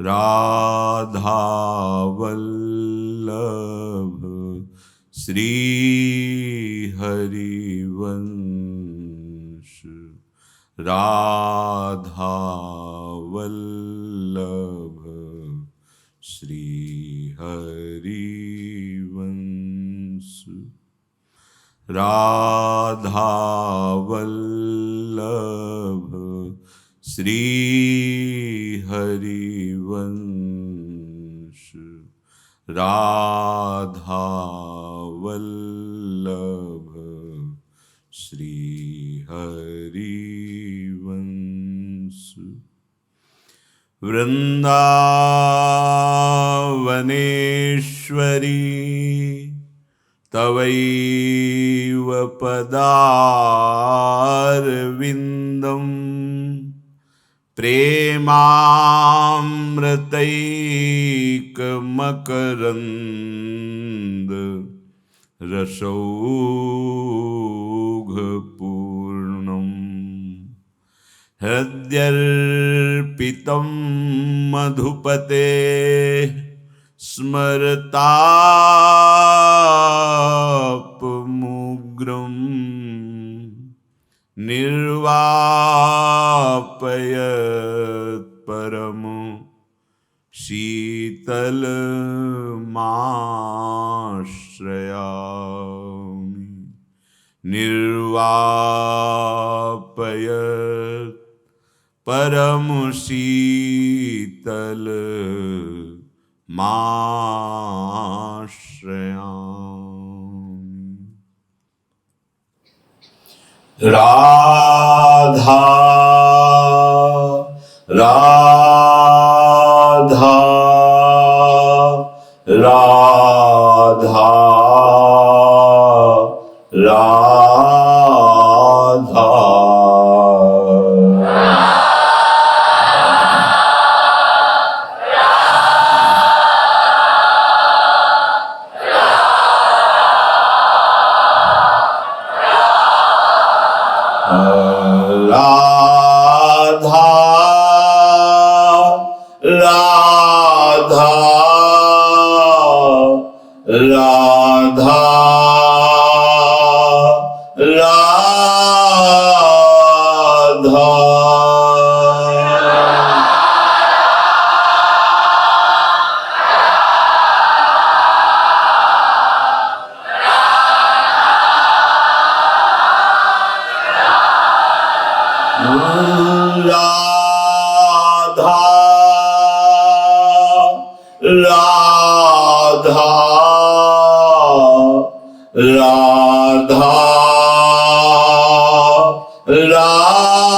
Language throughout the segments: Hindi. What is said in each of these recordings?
राधा वल्लभ श्री हरिवंश। राधा वल्लभ श्री हरिवंश। राधा वल्लभ श्री हरिवंश। राधा वल्लभ श्री हरिवंश। वृंदावनेश्वरी तवैव पदारविन्दं प्रेमामृतैकमकरन्द रसौघपूर्णम्। हृद्यर्पितं मधुपते स्मरतापमुग्रं निर्वापयत् परम शीतलमाश्रयामि। निर्वापयत् परम शीतल माश्रयामि। राधा राधा राधा राधा। राधा राधा राधा राधा। राधा राधा राधा। राधा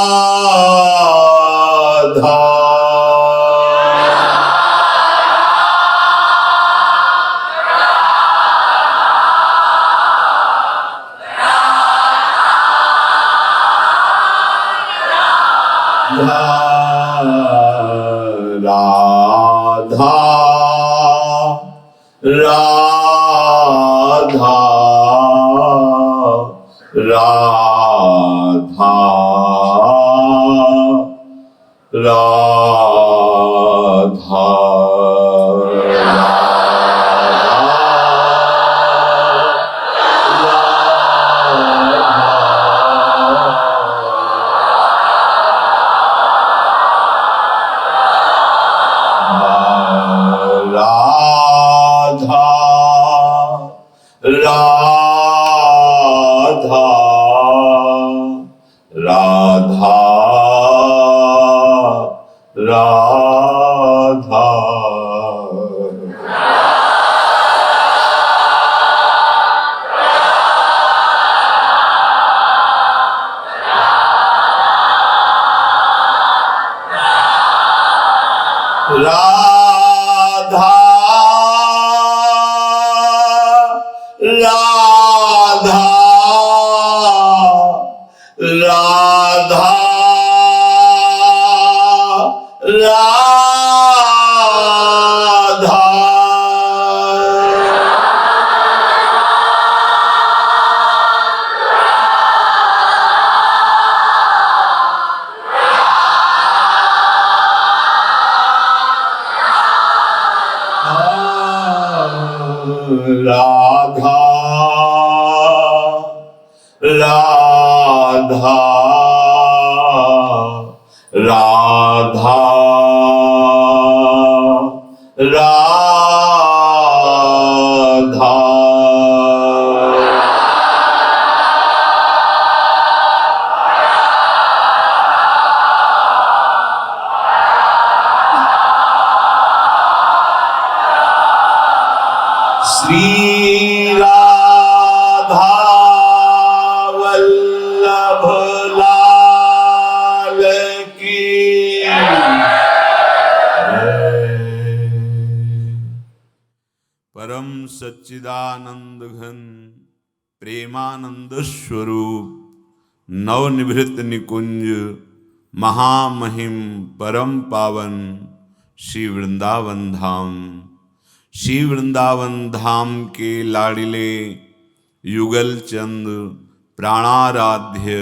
राधा राधा राधा। राधा राधा राधा राधा राधा राधा। राधा राधा राधा राधा। श्री राधा वल्लभ लाल की परम सच्चिदानंद घन प्रेमानंद स्वरूप नवनिभृत निकुंज महामहिम परम पावन श्री वृंदावन धाम, श्री वृंदावन धाम के लाडिले युगल चंद प्राणाराध्य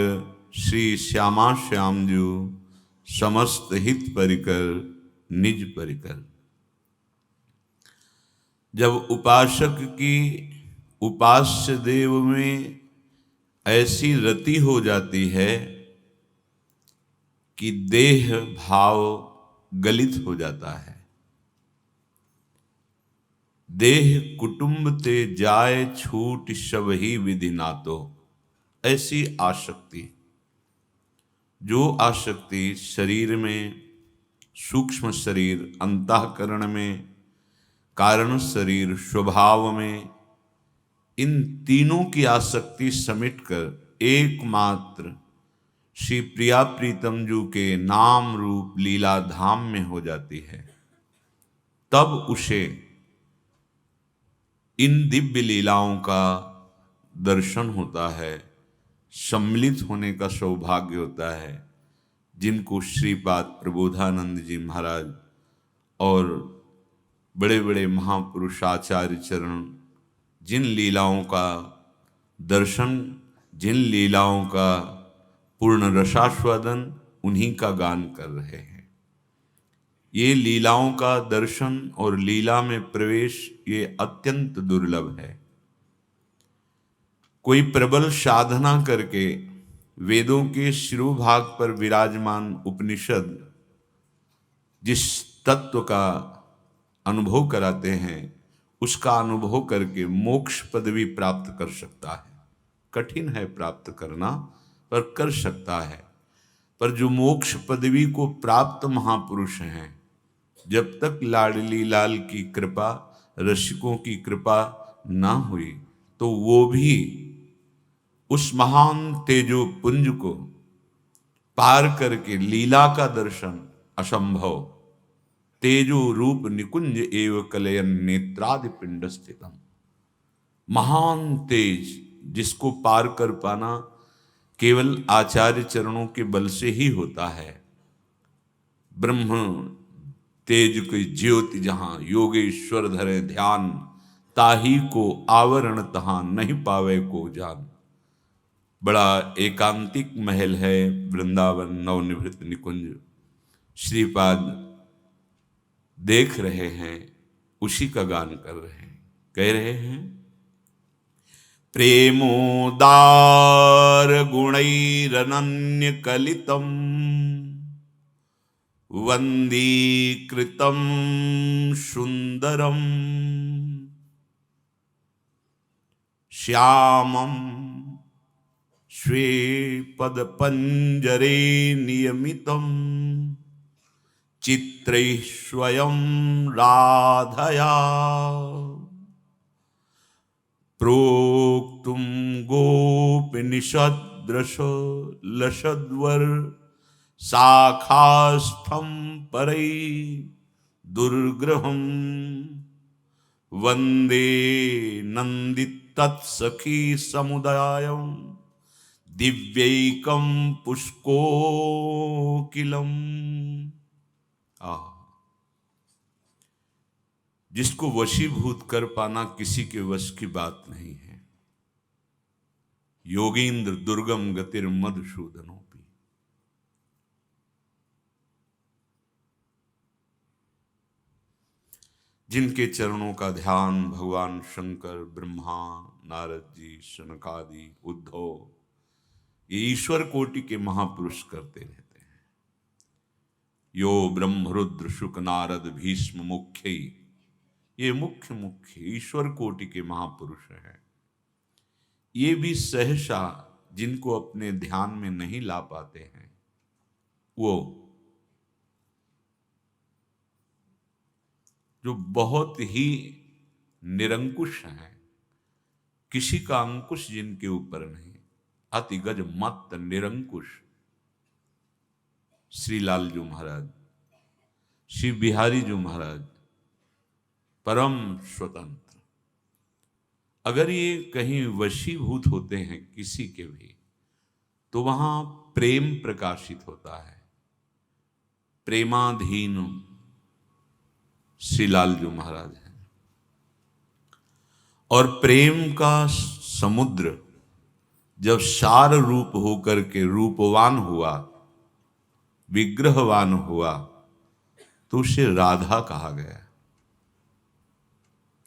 श्री श्यामा श्यामजू समस्त हित परिकर निज परिकर। जब उपासक की उपास्य देव में ऐसी रति हो जाती है कि देह भाव गलित हो जाता है, देह कुटुंब ते जाए छूट शब ही विधि नातो, ऐसी आसक्ति, जो आसक्ति शरीर में, सूक्ष्म शरीर अंतःकरण में, कारण शरीर स्वभाव में, इन तीनों की आसक्ति समेटकर एकमात्र श्री प्रिया प्रीतम जू के नाम रूप लीला धाम में हो जाती है, तब उसे इन दिव्य लीलाओं का दर्शन होता है, सम्मिलित होने का सौभाग्य होता है, जिनको श्रीपाद प्रबोधानंद जी महाराज और बड़े बड़े महापुरुष आचार्य चरण जिन लीलाओं का दर्शन, जिन लीलाओं का पूर्ण रसास्वादन, उन्हीं का गान कर रहे हैं। ये लीलाओं का दर्शन और लीला में प्रवेश ये अत्यंत दुर्लभ है। कोई प्रबल साधना करके वेदों के शिरोभाग पर विराजमान उपनिषद जिस तत्व का अनुभव कराते हैं, उसका अनुभव करके मोक्ष पदवी प्राप्त कर सकता है। कठिन है प्राप्त करना, पर कर सकता है। पर जो मोक्ष पदवी को प्राप्त महापुरुष हैं, जब तक लाडली लाल की कृपा, रसिकों की कृपा ना हुई, तो वो भी उस महान तेजो पुंज को पार करके लीला का दर्शन असंभव, तेजो रूप निकुंज एव कलयन नेत्रादि पिंड स्थितम, महान तेज जिसको पार कर पाना केवल आचार्य चरणों के बल से ही होता है। ब्रह्म तेज की ज्योति जहां योगेश्वर धरे ध्यान, ताही को आवरण तहां नहीं पावे को जान। बड़ा एकांतिक महल है वृंदावन नवनिभृत निकुंज, श्रीपाद देख रहे हैं, उसी का गान कर रहे हैं। कह रहे हैं, प्रेमोदार गुणैरनन्य कलितम वंदीकृतम सुंदरम श्यामम स्वे पद पंजरे नियमितम चित्रैः स्वयं राधया प्रोक्तुम गोपनिषद्रश लसद्वर शाखास्थं परै दुर्ग्रहं वंदे नंदितत्सखी समुदायं दिव्यैकं पुष्कोकिलम्। जिसको वशीभूत कर पाना किसी के वश की बात नहीं है। योगींद्र दुर्गम गतिर मधुसूदनों भी। जिनके चरणों का ध्यान भगवान शंकर, ब्रह्मा, नारद जी, सनकादि, उद्धव, ये ईश्वर कोटि के महापुरुष करते रहते हैं। यो ब्रह्म रुद्र शुक नारद भीष्म मुख्य, ये मुख्य ईश्वर कोटि के महापुरुष हैं। ये भी सहसा जिनको अपने ध्यान में नहीं ला पाते हैं, वो जो बहुत ही निरंकुश हैं, किसी का अंकुश जिनके ऊपर नहीं, अति गज मत निरंकुश श्री लालजू महाराज, श्री बिहारी जी महाराज, परम स्वतंत्र। अगर ये कहीं वशीभूत होते हैं किसी के भी, तो वहां प्रेम प्रकाशित होता है। प्रेमाधीन श्री लालजू महाराज हैं। और प्रेम का समुद्र जब सार रूप होकर के रूपवान हुआ, विग्रहवान हुआ, तो उसे राधा कहा गया।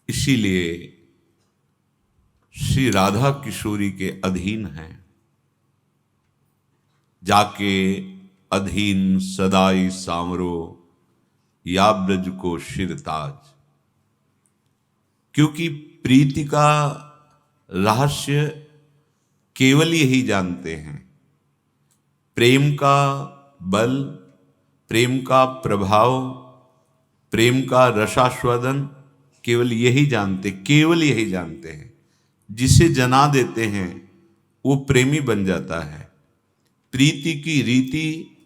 इसीलिए श्री राधा किशोरी के अधीन हैं। जाके अधीन सदाई सामरो या ब्रज को शिरताज। क्योंकि प्रीति का रहस्य केवल यही जानते हैं। प्रेम का बल, प्रेम का प्रभाव, प्रेम का रसास्वादन केवल यही जानते हैं। जिसे जना देते हैं वो प्रेमी बन जाता है। प्रीति की रीति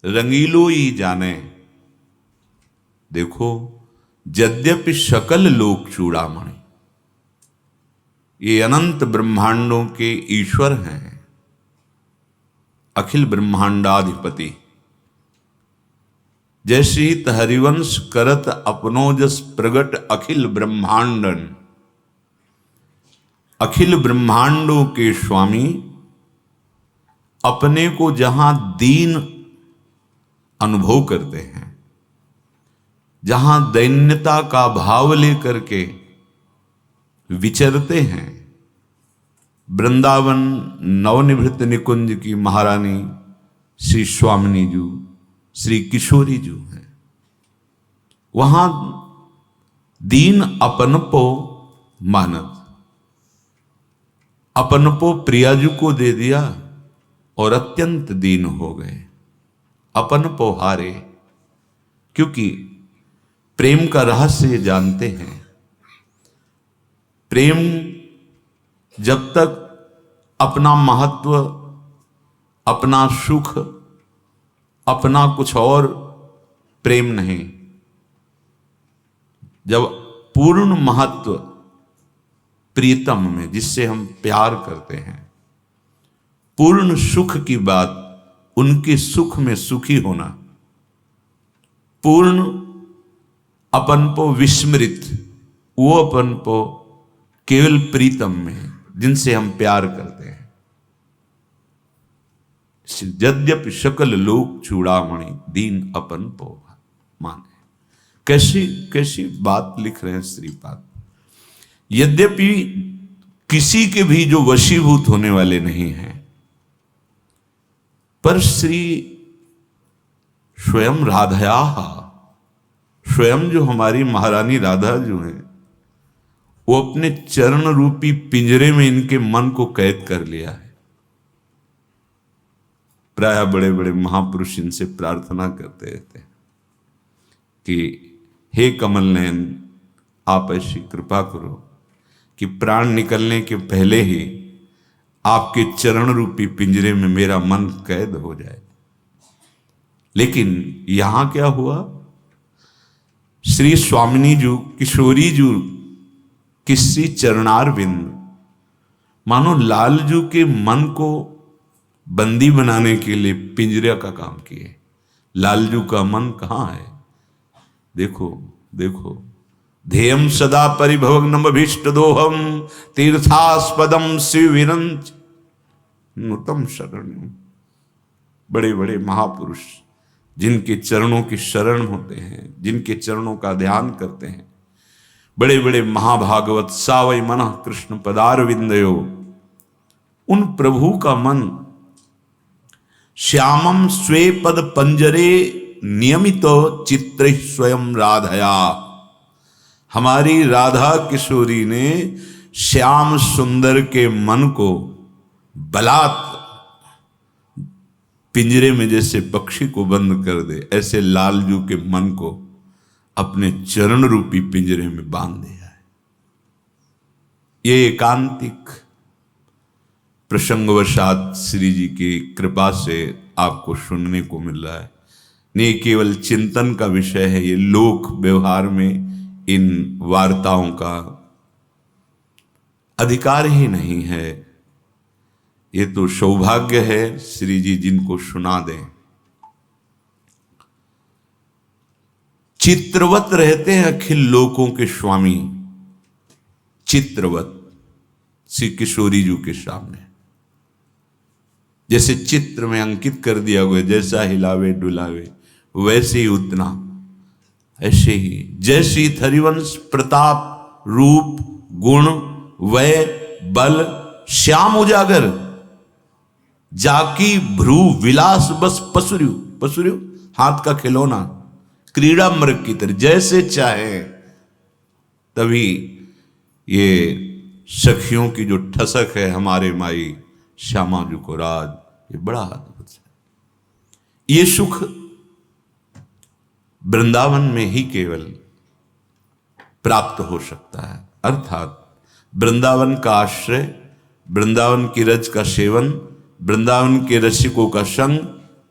रंगीलो ही जाने। देखो, यद्यपि सकल लोक चूड़ामणि, ये अनंत ब्रह्मांडों के ईश्वर हैं, अखिल ब्रह्मांडाधिपति। जैसे ही हरिवंश करत अपनो जस प्रगट अखिल ब्रह्मांडन, अखिल ब्रह्मांडों के स्वामी अपने को जहां दीन अनुभव करते हैं, जहां दैन्यता का भाव लेकर के विचरते हैं, वृंदावन नवनिभृत निकुंज की महारानी श्री स्वामिनी जी, श्री किशोरी जी हैं। वहां दीन अपनपो मानत, अपनपो प्रियाजू को दे दिया और अत्यंत दीन हो गए, अपनपो हारे। क्योंकि प्रेम का रहस्य जानते हैं। प्रेम जब तक अपना महत्व, अपना सुख, अपना कुछ और प्रेम नहीं, जब पूर्ण महत्व प्रीतम में, जिससे हम प्यार करते हैं, पूर्ण सुख की बात, उनके सुख में सुखी होना, पूर्ण अपनपो विस्मृत, वो अपनपो केवल प्रीतम में, जिनसे हम प्यार करते हैं। यद्यपि सकल लोक चूड़ामणि दीन अपनपो माने। कैसी कैसी बात लिख रहे हैं श्रीपाद। यद्यपि किसी के भी जो वशीभूत होने वाले नहीं हैं, पर श्री स्वयं राधया, स्वयं जो हमारी महारानी राधा जो है, वो अपने चरण रूपी पिंजरे में इनके मन को कैद कर लिया है। प्राय बड़े बड़े महापुरुष इनसे प्रार्थना करते रहते हैं कि हे कमल नयन, आप ऐसी कृपा करो कि प्राण निकलने के पहले ही आपके चरण रूपी पिंजरे में मेरा मन कैद हो जाए। लेकिन यहां क्या हुआ, श्री स्वामिनी जी, किशोरी जी किसी चरणारविंद, मानो लालजू के मन को बंदी बनाने के लिए पिंजरे का काम किए। लालजू का मन कहां है? देखो देखो, ध्येयम सदा परिभवग्नम भीष्ट दोहम तीर्थास्पदम शिविरंच नुतम शरणम। बड़े बड़े महापुरुष जिनके चरणों की शरण होते हैं, जिनके चरणों का ध्यान करते हैं, बड़े बड़े महाभागवत सावय मन कृष्ण पदारविंदयो, उन प्रभु का मन श्यामम स्वे पद पंजरे नियमितो चित्र स्वयं राधया। हमारी राधा किशोरी ने श्याम सुंदर के मन को बलात् पिंजरे में जैसे पक्षी को बंद कर दे, ऐसे लालजू के मन को अपने चरण रूपी पिंजरे में बांध दिया है। ये एकांतिक प्रसंगवशात श्री जी की कृपा से आपको सुनने को मिल रहा है। नहीं केवल चिंतन का विषय है, ये लोक व्यवहार में इन वार्ताओं का अधिकार ही नहीं है। ये तो सौभाग्य है श्री जी जिनको सुना दें। चित्रवत रहते हैं अखिल लोकों के स्वामी, चित्रवत श्री किशोरी जी के सामने जैसे चित्र में अंकित कर दिया हुआ, जैसा हिलावे डुलावे वैसे ही उतना, ऐसे ही जैसी हरिवंश प्रताप रूप गुण वय बल श्याम उजागर, जाकी भ्रू विलास बस पसुरु, पसुरु हाथ का खिलौना, क्रीड़ा मृग की तरह जैसे चाहे तभी। ये सखियों की जो ठसक है हमारे माई श्यामा जी को राज, ये बड़ा अद्भुत है। ये सुख वृंदावन में ही केवल प्राप्त हो सकता है, अर्थात वृंदावन का आश्रय, वृंदावन की रज का सेवन, वृंदावन के रसिकों का संग,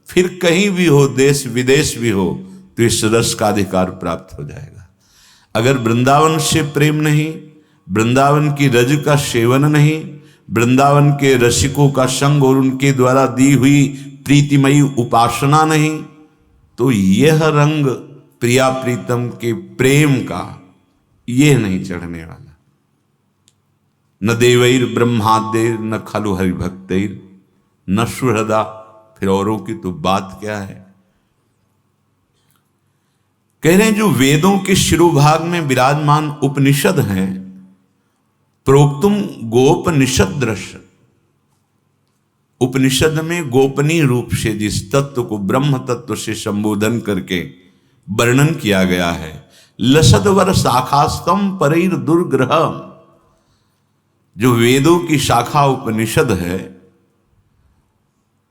फिर कहीं भी हो, देश विदेश भी हो, तो इस रस का अधिकार प्राप्त हो जाएगा। अगर वृंदावन से प्रेम नहीं, वृंदावन की रज का सेवन नहीं, वृंदावन के रसिकों का संग और उनके द्वारा दी हुई प्रीतिमयी उपासना नहीं, तो यह रंग प्रिया प्रीतम के प्रेम का यह नहीं चढ़ने वाला। न देवैर ब्रह्मादेर न खलु हरिभक्तैर न सुहृदा, फिर औरों की तो बात क्या है। कह रहे हैं जो वेदों के शिरोभाग में विराजमान उपनिषद हैं, प्रोक्तुम गोपनिषद दृश्य, उपनिषद में गोपनीय रूप से जिस तत्व को ब्रह्म तत्व से संबोधन करके वर्णन किया गया है, लसदवर शाखास्तम परैर दुर्ग्रह, जो वेदों की शाखा उपनिषद है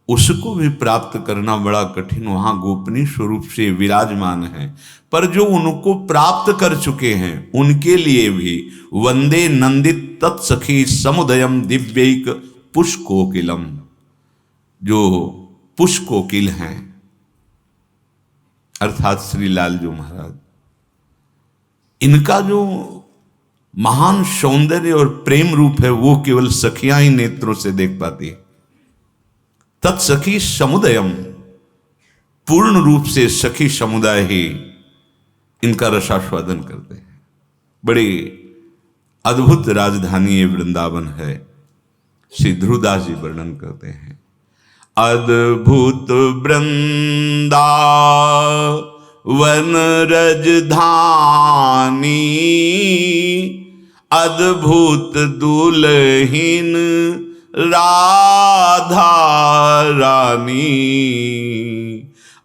उसको भी प्राप्त करना बड़ा कठिन, वहां गोपनीय स्वरूप से विराजमान है। पर जो उनको प्राप्त कर चुके हैं उनके लिए भी वंदे नंदित तत्सखी समुदयम दिव्यैक पुष्कोकिलम, जो पुष्कोकिल हैं अर्थात श्री लालजू महाराज, इनका जो महान सौंदर्य और प्रेम रूप है वो केवल सखियां ही नेत्रों से देख पाती है। तत्सखी समुदयम, पूर्ण रूप से सखी समुदाय ही इनका रसास्वादन करते हैं। बड़ी अद्भुत राजधानी ये वृंदावन है। श्री ध्रुवदास जी वर्णन करते हैं, अद्भुत वृंदावन रजधानी, अद्भुत दुल्हीन राधा रानी,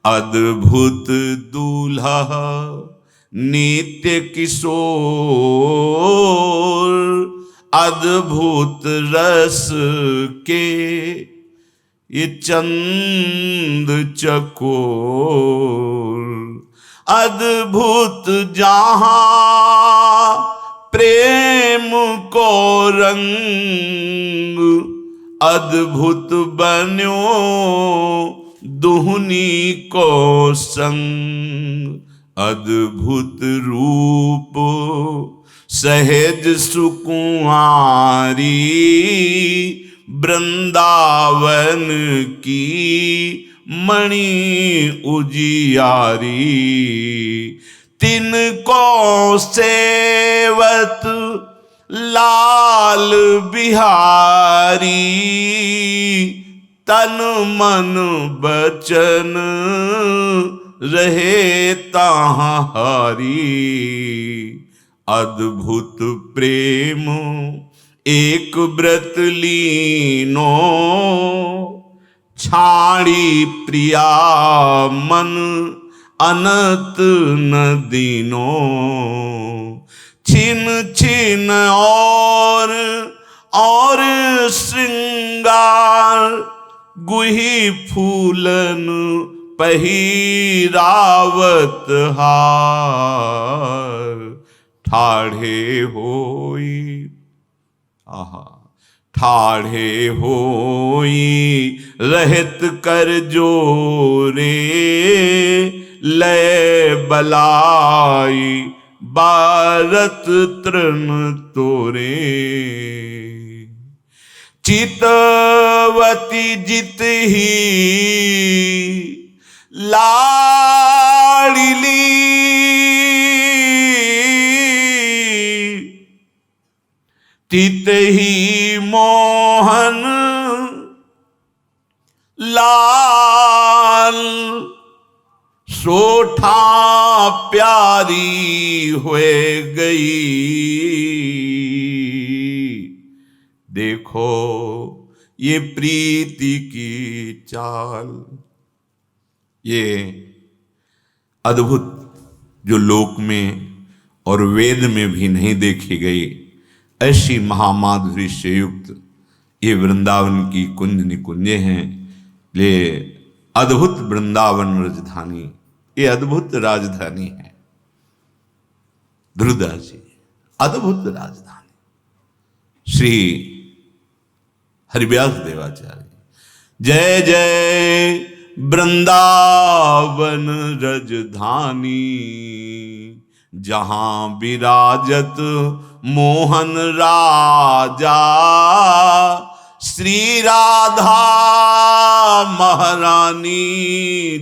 अद्भुत दूल्हा नित्य किशोर, अद्भुत रस के ये चंद चकोर, अद्भुत जहां प्रेम को रंग, अद्भुत बन्यो दुहनी को संग, अद्भुत रूप सहज सुकुमारी, वृंदावन की मणि उजियारी, तिनको सेवत लाल बिहारी, तन मन बचन रहे ताहारी, अद्भुत प्रेम एक व्रत लीनो, छाड़ी प्रिया मन अनंत न दीनो। छिन छिन और श्रृंगार, गुही फूलन पहिरावत हार। ठाढ़े होई, आहा, ठाढ़े होई रहत कर जोरे, लय बलाई बारत तृण तोरे। चितवती जित ही लाडली, तित ही मोहन लाल। सोठा प्यारी हुए गई, देखो ये प्रीति की चाल। ये अद्भुत जो लोक में और वेद में भी नहीं देखी गई ऐसी महामाधुरी से युक्त ये वृंदावन की कुंज निकुंजे हैं। ये अद्भुत वृंदावन राजधानी, ये अद्भुत राजधानी है ध्रुवदास जी, अद्भुत राजधानी। श्री हरिव्यास देवाचार्य, जय जय वृंदावन राजधानी, जहां विराजत मोहन राजा। श्री राधा महारानी,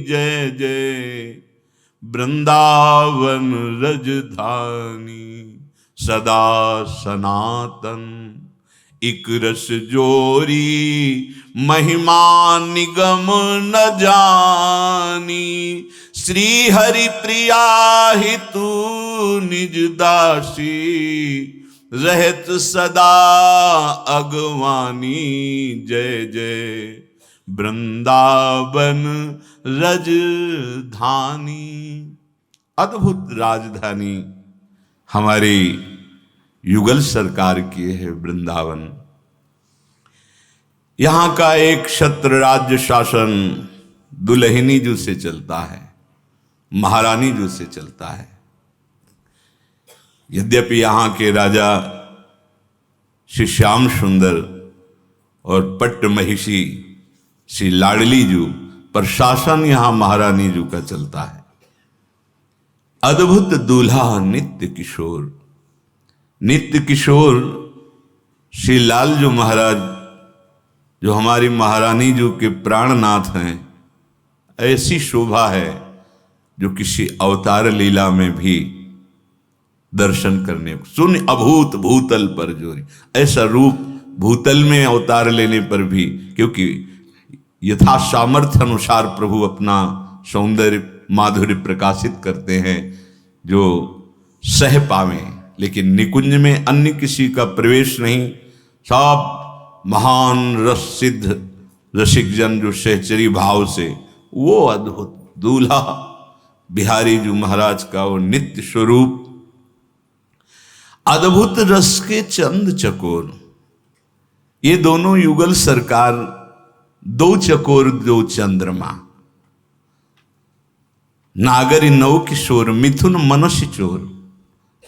जय जय वृंदावन राजधानी। सदा सनातन इक रस जोरी, महिमा निगम न जानी। श्री हरि प्रिया ही तू निज दासी, रहत सदा अगवानी। जय जय वृंदावन राजधानी। अद्भुत राजधानी हमारी युगल सरकार की है वृंदावन। यहां का एक क्षत्र राज्य शासन दुल्हनी जू से चलता है, महारानी जू से चलता है। यद्यपि यहाँ के राजा श्री श्याम सुंदर और पट्ट महिषी श्री लाडली जू, पर शासन यहाँ महारानी जू का चलता है। अद्भुत दूल्हा नित्य किशोर, नित्य किशोर श्री लालजू महाराज जो हमारी महारानी जू के प्राणनाथ हैं, ऐसी शोभा है जो किसी अवतार लीला में भी दर्शन करने को। सुन अभूत भूतल पर जोरी, ऐसा रूप भूतल में अवतार लेने पर भी, क्योंकि यथा सामर्थ्य अनुसार प्रभु अपना सौंदर्य माधुर्य प्रकाशित करते हैं जो सह पावे। लेकिन निकुंज में अन्य किसी का प्रवेश नहीं, सब महान रस सिद्ध रसिक जन जो सहचरी भाव से, वो अद्भुत दूल्हा बिहारी जी महाराज का वो नित्य स्वरूप। अद्भुत रस के चंद चकोर, ये दोनों युगल सरकार, दो चकोर दो चंद्रमा। नागरी नव किशोर मिथुन मनुष्य चोर,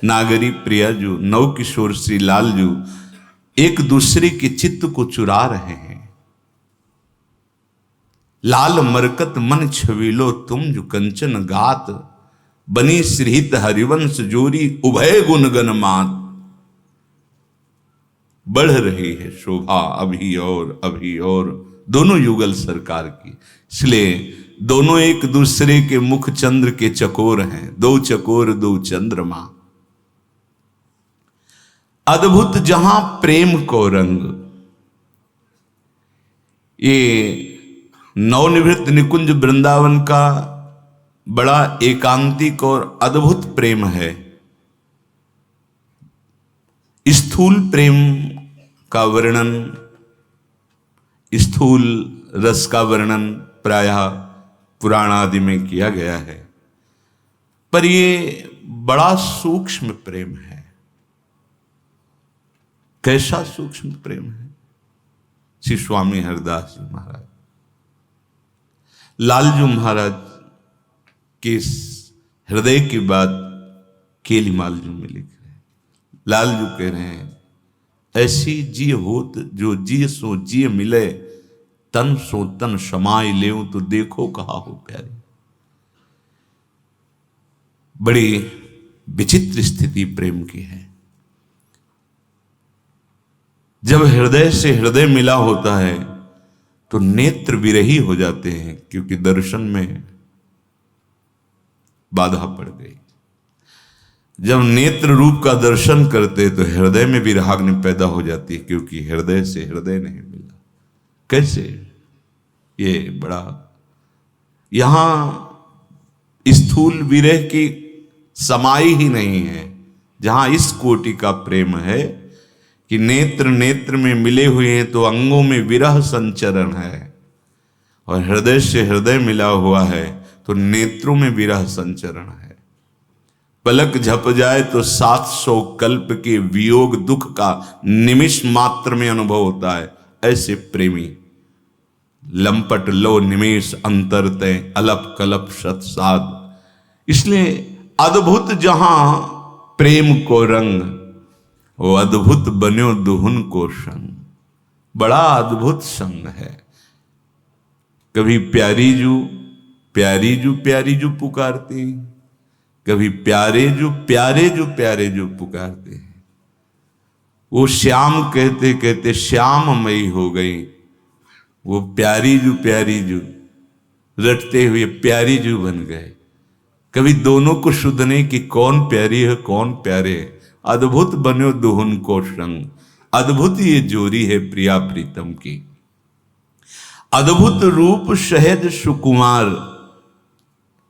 नागरी प्रियाजू नव किशोर श्री लालजू एक दूसरे के चित्त को चुरा रहे हैं। लाल मरकत मन छवीलो तुम जो कंचन गात, बनी श्रीहित हरिवंश जोरी उभय गुणगन मात। बढ़ रही है शोभा अभी और दोनों युगल सरकार की। इसलिए दोनों एक दूसरे के मुख चंद्र के चकोर हैं, दो चकोर दो चंद्रमा। अद्भुत जहां प्रेम को रंग, ये नवनिवृत्त निकुंज वृंदावन का बड़ा एकांतिक और अद्भुत प्रेम है। स्थूल प्रेम का वर्णन, स्थूल रस का वर्णन प्रायः पुराण आदि में किया गया है, पर ये बड़ा सूक्ष्म प्रेम है। कैसा सूक्ष्म प्रेम है? श्री स्वामी हरदास जी महाराज, लालजू महाराज के हृदय की बात केली मालजू में लिख रहे हैं। लालजू कह रहे हैं, ऐसी जी होत जो जी सो जी मिले, तन सो तन समाय लेऊं तो देखो कहा हो प्यारे। बड़ी विचित्र स्थिति प्रेम की है। जब हृदय से हृदय मिला होता है तो नेत्र विरही हो जाते हैं, क्योंकि दर्शन में बाधा पड़ गई। जब नेत्र रूप का दर्शन करते तो हृदय में विराग्नि पैदा हो जाती है, क्योंकि हृदय से हृदय नहीं मिला। कैसे? ये बड़ा, यहां स्थूल विरह की समाई ही नहीं है। जहां इस कोटि का प्रेम है कि नेत्र नेत्र में मिले हुए हैं तो अंगों में विरह संचरण है, और हृदय से हृदय मिला हुआ है तो नेत्रों में विरह संचरण है। पलक झप जाए तो 700 कल्प के वियोग दुख का निमिष मात्र में अनुभव होता है। ऐसे प्रेमी लंपट लो निमेष अंतर तय अलप कलप सत्साद। इसलिए अद्भुत जहां प्रेम को रंग, वो अद्भुत बन्यो दुहुन को संग। बड़ा अद्भुत संग है। कभी प्यारी जू प्यारी जू प्यारी जू पुकारते हैं, कभी प्यारे जू प्यारे जू प्यारे जू पुकारते हैं। वो श्याम कहते कहते श्याममयी हो गई, वो प्यारी जू रटते हुए प्यारी जू बन गए। कभी दोनों को शुद्धने की कौन प्यारी है कौन प्यारे है। अद्भुत बन्यो दुहुन को संग। अद्भुत ये जोड़ी है प्रिया प्रीतम की। अद्भुत रूप सहज सुकुमार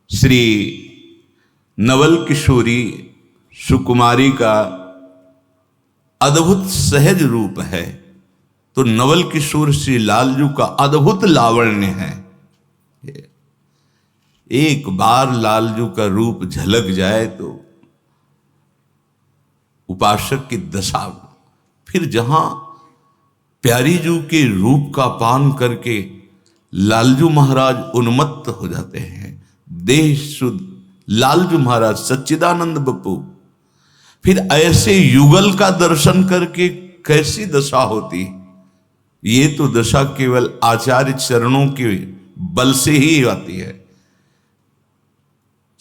श्री नवल किशोरी सुकुमारी का अद्भुत सहज रूप है, तो नवल किशोर श्री लालजू का अद्भुत लावण्य है। एक बार लालजू का रूप झलक जाए तो उपासक की दशा, फिर जहां प्यारी जू के रूप का पान करके लालजू महाराज उन्मत्त हो जाते हैं। देह शुद्ध लालजू महाराज सच्चिदानंद बप्पू, फिर ऐसे युगल का दर्शन करके कैसी दशा होती। ये तो दशा केवल आचार्य चरणों के बल से ही आती है।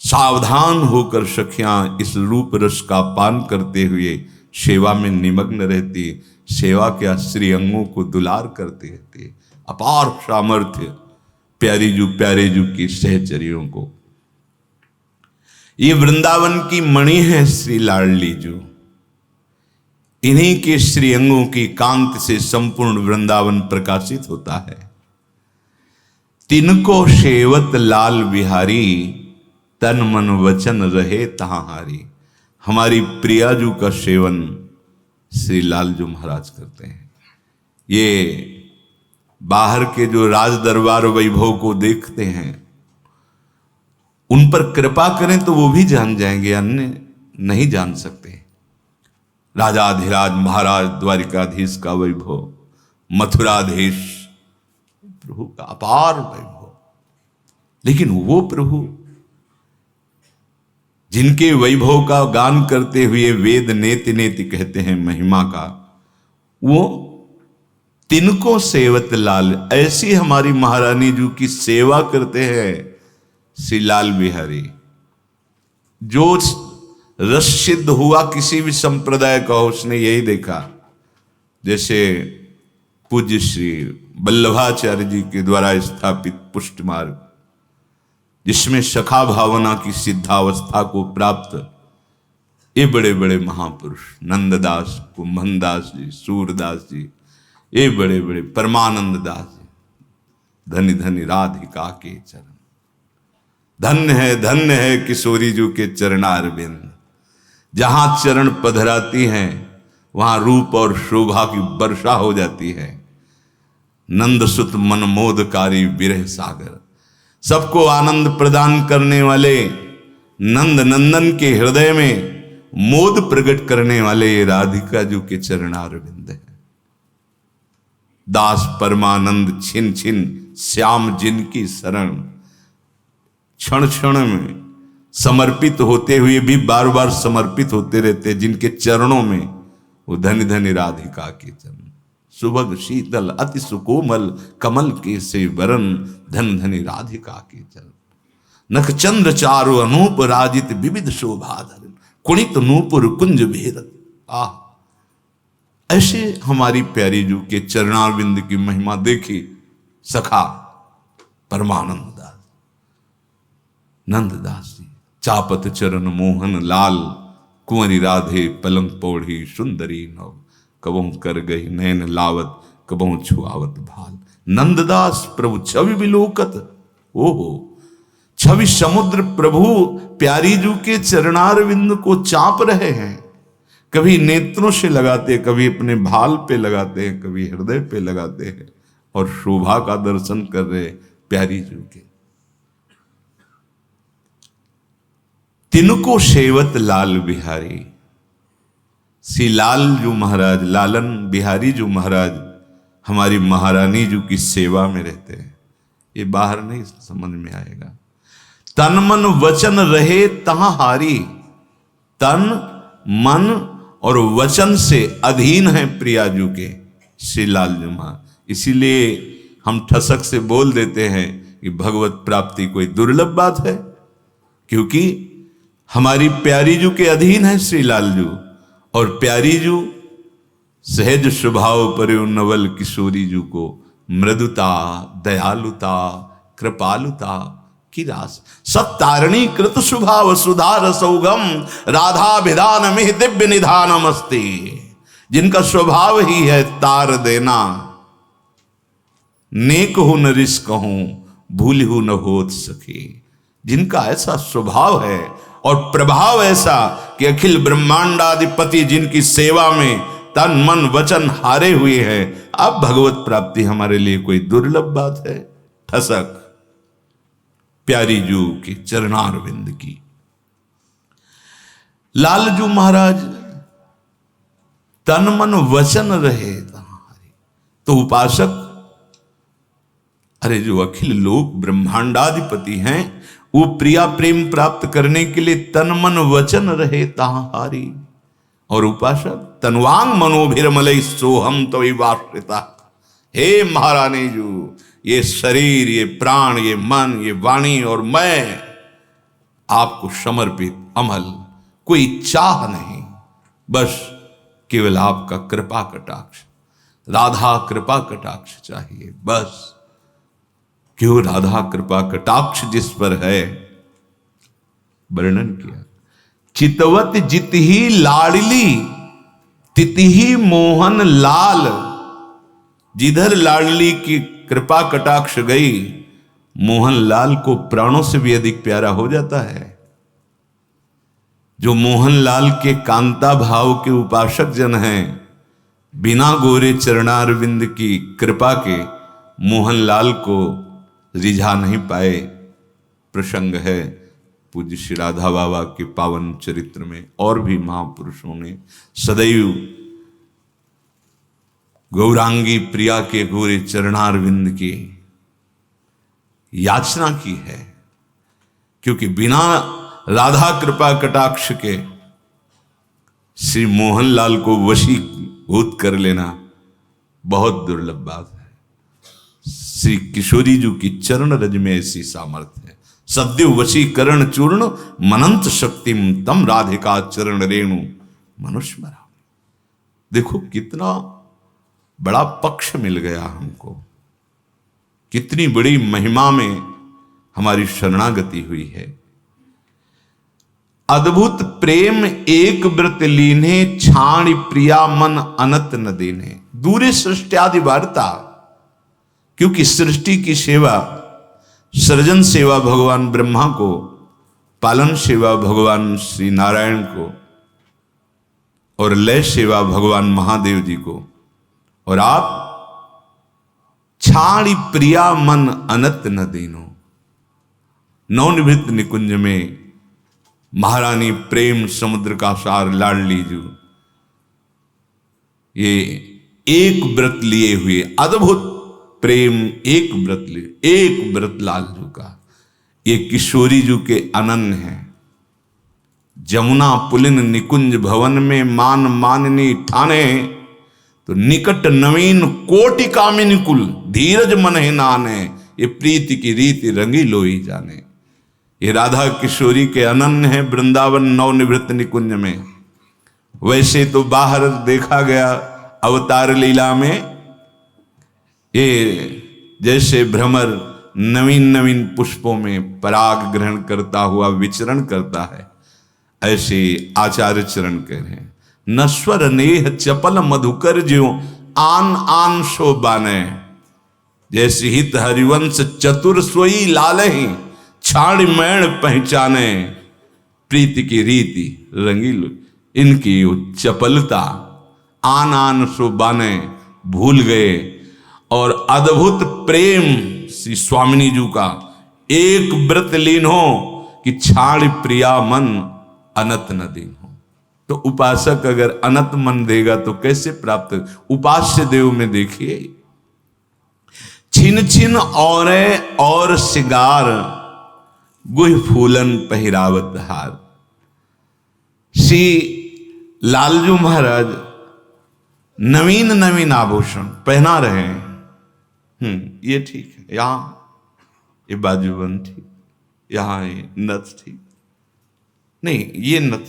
सावधान होकर सखियां इस रूप रस का पान करते हुए सेवा में निमग्न रहती, सेवा के श्री अंगों को दुलार करती रहती। अपार सामर्थ्य प्यारे जू की सहचरियों को। ये वृंदावन की मणि है श्री लाडली जू। इन्हीं के श्री अंगों की कांति से संपूर्ण वृंदावन प्रकाशित होता है। तिनको सेवत लाल बिहारी, तन मन वचन रहे तहां हारी। हमारी प्रियाजू का सेवन श्री लालजू महाराज करते हैं। ये बाहर के जो राज दरबार वैभव को देखते हैं, उन पर कृपा करें तो वो भी जान जाएंगे, अन्य नहीं जान सकते। राजाधिराज महाराज द्वारिकाधीश का वैभव, मथुराधीश प्रभु का अपार वैभव, लेकिन वो प्रभु जिनके वैभव का गान करते हुए वेद नेति नेति कहते हैं महिमा का, वो तिनको सेवत लाल, ऐसी हमारी महारानी जू की सेवा करते हैं श्री लाल बिहारी। जो रस सिद्ध हुआ किसी भी संप्रदाय का, उसने यही देखा। जैसे पूज्य श्री वल्लभाचार्य जी के द्वारा स्थापित पुष्ट मार्ग, जिसमें सखा भावना की सिद्धावस्था को प्राप्त ये बड़े बड़े महापुरुष नंददास, कुंभनदास जी, सूरदास जी, ये बड़े बड़े परमानंद दास जी, धन्य धन्य राधिका के चरण। धन्य है किशोरी जू के चरणारविंद। जहां चरण पधराती हैं वहां रूप और शोभा की वर्षा हो जाती है। नंद सुत मनमोदकारी विरह सागर, सबको आनंद प्रदान करने वाले नंद नंदन के हृदय में मोद प्रकट करने वाले ये राधिका जी के चरणारविंद है। दास परमानंद छिन छिन श्याम जिनकी शरण, क्षण क्षण में समर्पित होते हुए भी बार बार समर्पित होते रहते, जिनके चरणों में वो धनि धनि राधिका के चरण। सुभग शीतल अति सुकोमल कमल के से वरण, धन धनि राधिका के चरण। नख चंद्र चारु अनूप राजित विविध शोभाधर, कुणित नूपुर कुंज भेद। ऐसे हमारी प्यारी जू के चरणारविंद की महिमा देखी सखा परमानंद दास नंददास जी। चापत चरण मोहन लाल, कुंवरी राधे पलंग पौड़ी सुंदरी नव, कबहू कर गई नैन लावत, कबहू छुआवत भाल। नंददास प्रभु छवि विलोकत, ओहो छवि समुद्र प्रभु प्यारी जू के चरणारविंद को चाप रहे हैं। कभी नेत्रों से लगाते, कभी अपने भाल पे लगाते हैं, कभी हृदय पे लगाते हैं, और शोभा का दर्शन कर रहे प्यारी जू के। तिनको सेवत लाल बिहारी, श्री लाल जू महाराज, लालन बिहारी जू महाराज हमारी महारानी जू की सेवा में रहते हैं। ये बाहर नहीं समझ में आएगा। तन मन वचन रहे तहां हारी, तन मन और वचन से अधीन है प्रियाजू के श्री लाल जू महाराज। इसीलिए हम ठसक से बोल देते हैं कि भगवत प्राप्ति कोई दुर्लभ बात है, क्योंकि हमारी प्यारी जू के अधीन है श्री लाल जू। और प्यारी जू सहज स्वभाव पर नवल किशोरी जू को मृदुता, दयालुता, कृपालुता की रास, सत्तारणी कृत स्वभाव सुधार सौगम, राधा विधान में दिव्य निधानमस्ति। जिनका स्वभाव ही है तार देना, नेक हो न रिस कहूं, भूल हो न होत सके। जिनका ऐसा स्वभाव है और प्रभाव ऐसा कि अखिल ब्रह्मांडाधिपति जिनकी सेवा में तन मन वचन हारे हुए हैं, अब भगवत प्राप्ति हमारे लिए कोई दुर्लभ बात है। ठसक प्यारी जू के चरणारविंद की। लालजू महाराज तन मन वचन रहे तहारी, तो उपासक अरे जो अखिल लोक ब्रह्मांडाधिपति हैं, वो प्रिया प्रेम प्राप्त करने के लिए तन मन वचन रहे तहारी। और उपासक तनवांग मनोभिरमलय सोहम तो वाश्रिता। हे महारानी जू, ये शरीर, ये प्राण, ये मन, ये वाणी और मैं आपको समर्पित अमल, कोई चाह नहीं, बस केवल आपका कृपा कटाक्ष, राधा कृपा कटाक्ष चाहिए बस। क्यों राधा कृपा कटाक्ष जिस पर है, वर्णन किया। चितवत जित ही लाडली तित ही मोहन लाल। जिधर लाडली की कृपा कटाक्ष गई, मोहन लाल को प्राणों से भी अधिक प्यारा हो जाता है। जो मोहन लाल के कांता भाव के उपासक जन हैं, बिना गोरे चरणारविंद की कृपा के मोहन लाल को रिझा नहीं पाए। प्रसंग है पूज्य श्री राधा बाबा के पावन चरित्र में, और भी महापुरुषों ने सदैव गौरांगी प्रिया के गोरे चरणारविंद की याचना की है, क्योंकि बिना राधा कृपा कटाक्ष के श्री मोहनलाल को वशीभूत कर लेना बहुत दुर्लभ बात है। श्री किशोरी जी की चरण रज में ऐसी सामर्थ्य है। सद्यो वशीकरण चूर्ण मनंत शक्तिम तम राधिका चरण रेणु मनुष्मरा। देखो कितना बड़ा पक्ष मिल गया हमको, कितनी बड़ी महिमा में हमारी शरणागति हुई है। अद्भुत प्रेम एक व्रत लीने, छाण प्रिया मन अनत न देने। दूरे सृष्टि वार्ता, क्योंकि सृष्टि की सेवा, सृजन सेवा भगवान ब्रह्मा को, पालन सेवा भगवान श्री नारायण को, और लय सेवा भगवान महादेव जी को। और आप छाड़ी प्रिया मन अनत न दीनो। नवनिवृत्त निकुंज में महारानी प्रेम समुद्र का सार लाडली जू ये एक व्रत लिए हुए अद्भुत प्रेम, एक व्रत लिए, एक व्रत लालजू का। ये किशोरी जू के अनन्य हैं। जमुना पुलिन निकुंज भवन में मान माननी ठाने, तो निकट नवीन कोटि कामिनी कुल धीरज मन है नाने। ये प्रीति की रीति रंगी लोई जाने। ये राधा किशोरी के अनन्य है वृंदावन नवनिवृत्त निकुंज में। वैसे तो बाहर देखा गया अवतार लीला में ये जैसे भ्रमर नवीन नवीन पुष्पों में पराग ग्रहण करता हुआ विचरण करता है, ऐसे आचार्य चरण कह रहे हैं। नश्वर नेह चपल मधुकर ज्यों आन आन शो बाने। जैसे हित हरिवंश चतुर सोई लालहि छाड़ मैण पहचाने। प्रीति की रीति रंगील इनकी चपलता आन आन शो बाने भूल गए। और अद्भुत प्रेम श्री स्वामिनी जी का एक व्रत लीन हो कि छाड़ प्रिया मन अनत न दीन हो। तो उपासक अगर अनत मन देगा तो कैसे प्राप्त। उपास्य देव में देखिए, छिन छिन और सिंगार गुह फूलन पहिरावत हार। श्री लालजू महाराज नवीन नवीन आभूषण पहना रहे हैं। ये ठीक है, यहां ये बाजूबंद ठीक, यहां ये नथ ठीक नहीं, ये नथ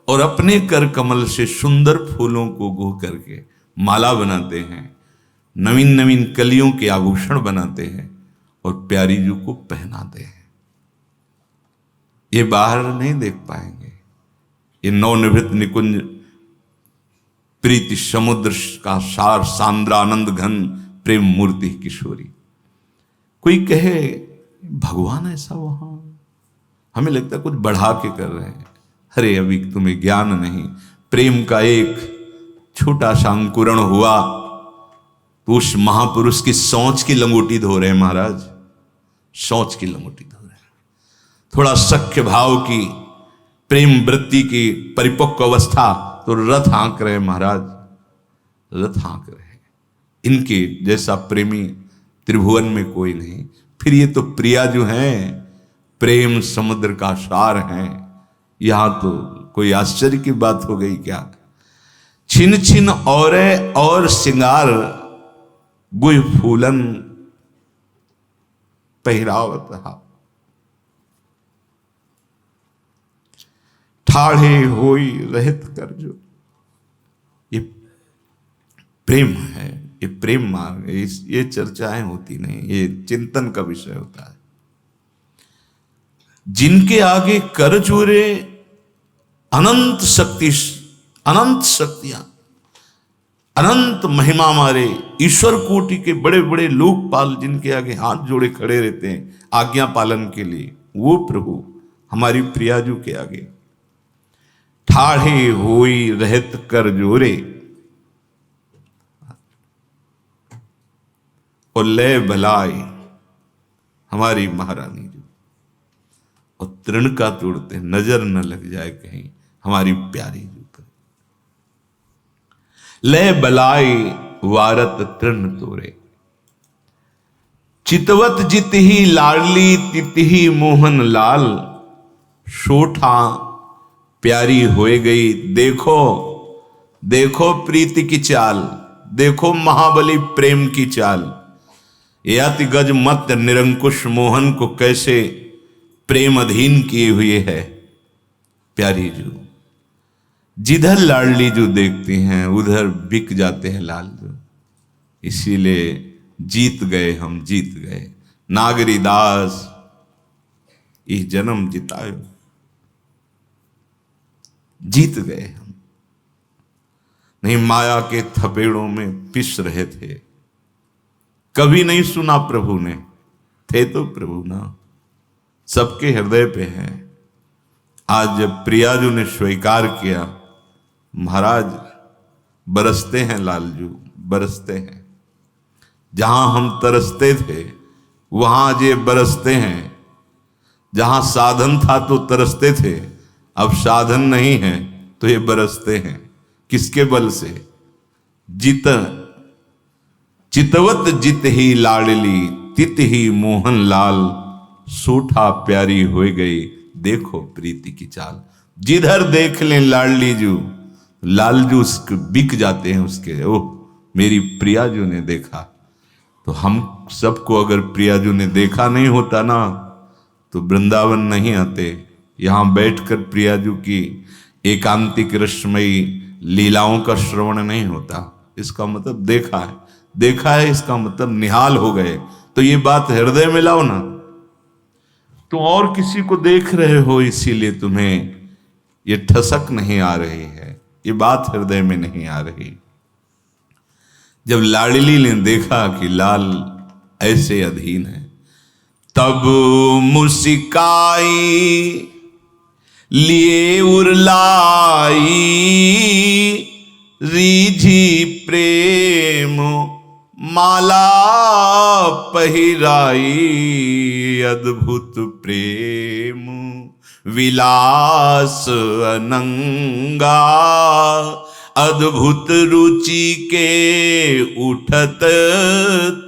और अपने कर कमल से सुंदर फूलों को गोह करके माला बनाते हैं, नवीन नवीन कलियों के आभूषण बनाते हैं और प्यारी जू को पहनाते हैं। ये बाहर नहीं देख पाएंगे। ये नवनिवृत्त निकुंज प्रीति समुद्र का सार सांद्रानंद घन प्रेम मूर्ति किशोरी। कोई कहे भगवान ऐसा वहां, हमें लगता है कुछ बढ़ा के कर रहे हैं। अरे अभी तुम्हें ज्ञान नहीं। प्रेम का एक छोटा सा अंकुरण हुआ तो उस महापुरुष की सोच की लंगोटी धो रहे हैं महाराज, सोच की लंगोटी धो रहे हैं। थोड़ा सख्य भाव की प्रेम वृत्ति की परिपक्व अवस्था तो रथ हाँक रहे महाराज, रथ हाँक रहे। इनके जैसा प्रेमी त्रिभुवन में कोई नहीं। फिर ये तो प्रिया जो हैं प्रेम समुद्र का सार हैं। यहां तो कोई आश्चर्य की बात हो गई क्या। छिन छिन और सिंगार गुह फूलन पहिरावत हा। ठाढ़े होई रहत कर जो। ये प्रेम है, ये प्रेम मार्ग, ये चर्चाएं होती नहीं, ये चिंतन का विषय होता है। जिनके आगे कर जोरे अनंत शक्तियां, अनंत महिमा मारे ईश्वर कोटि के बड़े बड़े लोकपाल जिनके आगे हाथ जोड़े खड़े रहते हैं आज्ञा पालन के लिए, वो प्रभु हमारी प्रियाजू के आगे ठाढ़े होई रहत कर जोरे और लय भलाई हमारी महारानी जी। और तृण का तोड़ते नजर न लग जाए कहीं हमारी प्यारी जी पर। लय बलाई वारत तृण तोरे चितवत जित ही लाडली तित ही मोहन लाल। सोठा प्यारी होए गई देखो, देखो प्रीति की चाल, देखो महाबली प्रेम की चाल। यति गज मत निरंकुश मोहन को कैसे प्रेम अधीन किए हुए है प्यारी जू। जिधर लाडली जू देखती हैं उधर बिक जाते हैं लाल जू। इसीलिए जीत गए हम, जीत गए। नागरी दास इस जन्म जितायो, जीत गए हम। नहीं माया के थपेड़ों में पिस रहे थे, कभी नहीं सुना प्रभु ने। थे तो प्रभु ना, सबके हृदय पे हैं। आज जब प्रियाजू ने स्वीकार किया, महाराज बरसते हैं लालजू, बरसते हैं। जहां हम तरसते थे वहां आज ये बरसते हैं। जहां साधन था तो तरसते थे, अब साधन नहीं है तो ये बरसते हैं। किसके बल से? चितवत जित ही लाडली, तित ही मोहन लाल, सूठा प्यारी हो गई, देखो प्रीति की चाल। जिधर देख लें लाडली जू, लालजू बिक जाते हैं उसके। ओह मेरी प्रियाजू ने देखा। तो हम सबको अगर प्रियाजू ने देखा नहीं होता ना तो वृंदावन नहीं आते। यहां बैठकर प्रियाजू की एकांतिक रसमयी लीलाओं का श्रवण नहीं होता। इसका मतलब देखा है, देखा है इसका मतलब निहाल हो गए। तो ये बात हृदय में लाओ ना। तुम और किसी को देख रहे हो इसीलिए तुम्हें ये ठसक नहीं आ रही है, ये बात हृदय में नहीं आ रही। जब लाडली ने देखा कि लाल ऐसे अधीन है, तब मुस्काई लिए उरलाई, रीझी प्रेम माला पहिराई। अद्भुत प्रेम विलास अनंगा, अद्भुत रुचि के उठत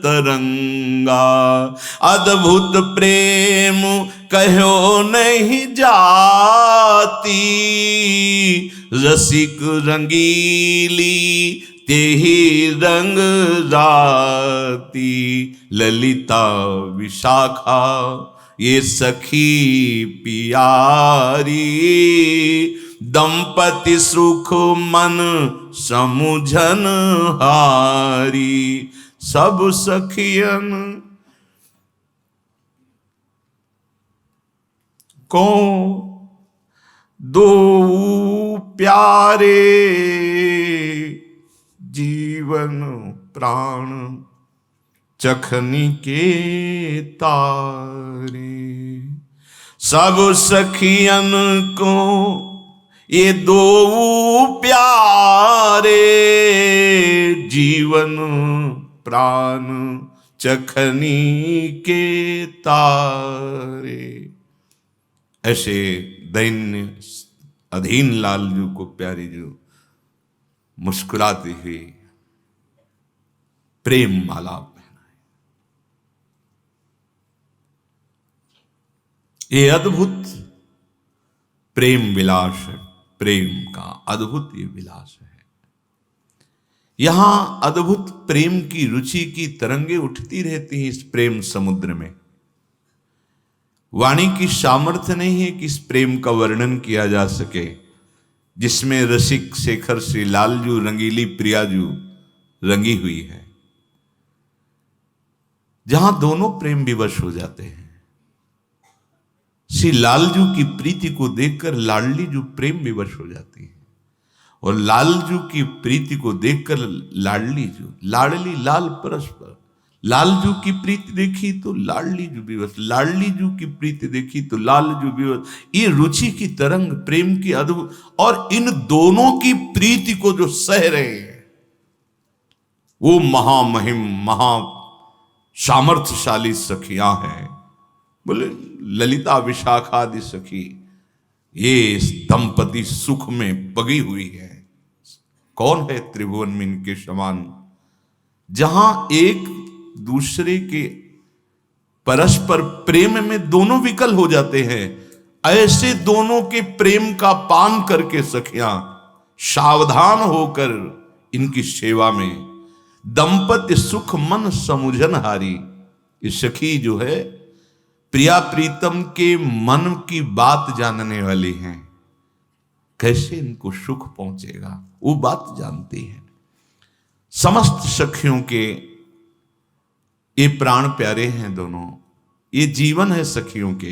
तरंगा। अद्भुत प्रेम कहो नहीं जाती, रसिक रंगीली तेहि रंग राती। ललिता विशाखा ये सखी पियारी, दंपति सुख मन समुझन हारी। सब सखियन को दो प्यारे, जीवन प्राण चखनी के तारे। सब सखियन को ये दो प्यारे, जीवन प्राण चखनी के तारे। ऐसे दैन्य अधीन लालजू को प्यारी जू मुस्कुराती हुई प्रेम माला पहनाए। ये अद्भुत प्रेम विलास है, प्रेम का अद्भुत ये विलास है। यहां अद्भुत प्रेम की रुचि की तरंगे उठती रहती हैं इस प्रेम समुद्र में। वाणी की सामर्थ्य नहीं है कि इस प्रेम का वर्णन किया जा सके, जिसमें रसिक शेखर श्री लालजू रंगीली प्रियाजू रंगी हुई है। जहां दोनों प्रेम विवश हो जाते हैं। श्री लालजू की प्रीति को देखकर लाडली जू प्रेम विवश हो जाती है, और लालजू की प्रीति को देखकर लाडली जू, लाडली लाल परस्पर। लालजू की प्रीति देखी तो लाडली जू विवश, लाडली जू की प्रीति देखी तो लालजू विवश। ये रुचि की तरंग प्रेम की अद्भुत, और इन दोनों की प्रीति को जो सह रहे हैं वो महामहिम महा सामर्थ्यशाली सखियां हैं। बोले ललिता विशाखा आदि सखी ये इस दंपति सुख में पगी हुई है। कौन है त्रिभुवन में इनके समान? जहां एक दूसरे के परस्पर प्रेम में दोनों विकल हो जाते हैं, ऐसे दोनों के प्रेम का पान करके सखियां सावधान होकर इनकी सेवा में। दंपति सुख मन समुझन हारी। ये सखी जो है प्रिया प्रीतम के मन की बात जानने वाली हैं। कैसे इनको सुख पहुंचेगा वो बात जानती हैं। समस्त सखियों के ये प्राण प्यारे हैं दोनों। ये जीवन है सखियों के,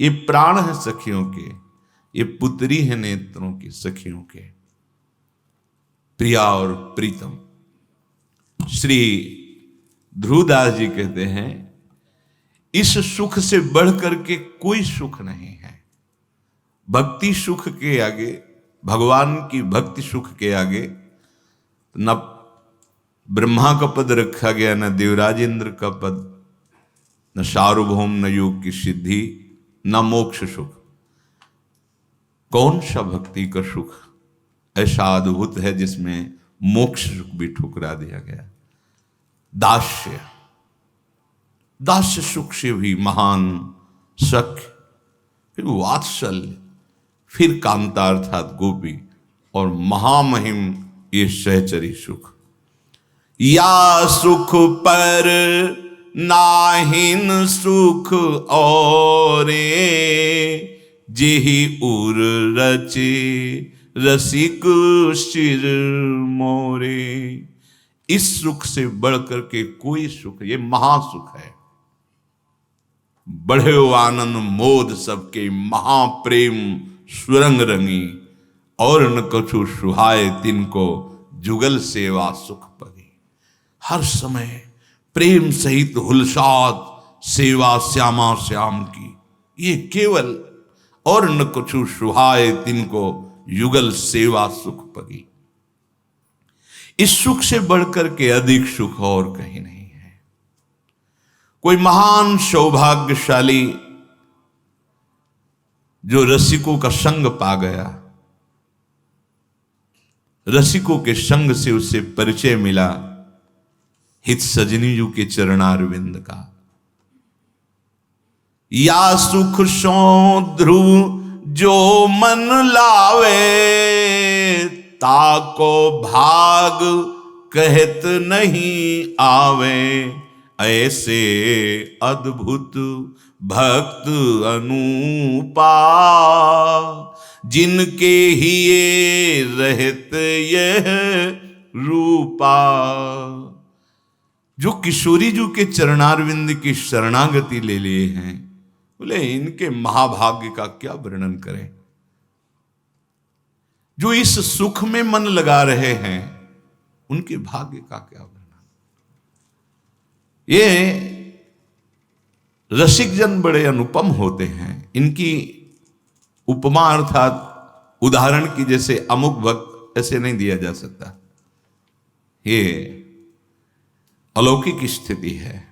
ये प्राण है सखियों के, ये पुत्री है नेत्रों की सखियों के। प्रिया और प्रीतम। श्री ध्रुवदास जी कहते हैं इस सुख से बढ़कर के कोई सुख नहीं है। भक्ति सुख के आगे, भगवान की भक्ति सुख के आगे न ब्रह्मा का पद रखा गया, न देवराज इंद्र का पद, न सार्वभौम, न योग की सिद्धि, न मोक्ष सुख। कौन सा भक्ति का सुख ऐसा अद्भुत है जिसमें मोक्ष सुख भी ठुकरा दिया गया? दास्य, दास्य सुख से भी महान सख्य, फिर वात्सल्य, फिर कांता अर्थात गोपी, और महामहिम ये सहचरी सुख। या सुख पर नाहिन सुख औरे, जेहि उर रचे रसिक शिर मोरे। इस सुख से बढ़कर के कोई सुख, ये महासुख है। बढ़े आनंद मोद सबके, महाप्रेम सुरंग रंगी, और न कछु सुहाए तिनको, जुगल सेवा सुख पगी। हर समय प्रेम सहित हुलसात सेवा श्यामा श्याम की, ये केवल, और न कछु सुहाए तिनको, युगल सेवा सुख पगी। इस सुख से बढ़कर के अधिक सुख और कहीं नहीं है। कोई महान सौभाग्यशाली जो रसिकों का संग पा गया, रसिकों के संग से उससे परिचय मिला हित सजनी जू के चरणारविंद का। या सुख सो ध्रुव जो मन लावे, ताको भाग कहत नहीं आवे। ऐसे अद्भुत भक्त अनूपा, जिनके ही ये रहत यह रूपा। जो किशोरी जी के चरणारविंद की शरणागति ले लिए हैं, बोले इनके महाभाग्य का क्या वर्णन करें। जो इस सुख में मन लगा रहे हैं, उनके भाग्य का क्या वर्णन। ये रसिक जन बड़े अनुपम होते हैं। इनकी उपमा अर्थात उदाहरण की जैसे अमुक भक्त, ऐसे नहीं दिया जा सकता। ये अलौकिक स्थिति है।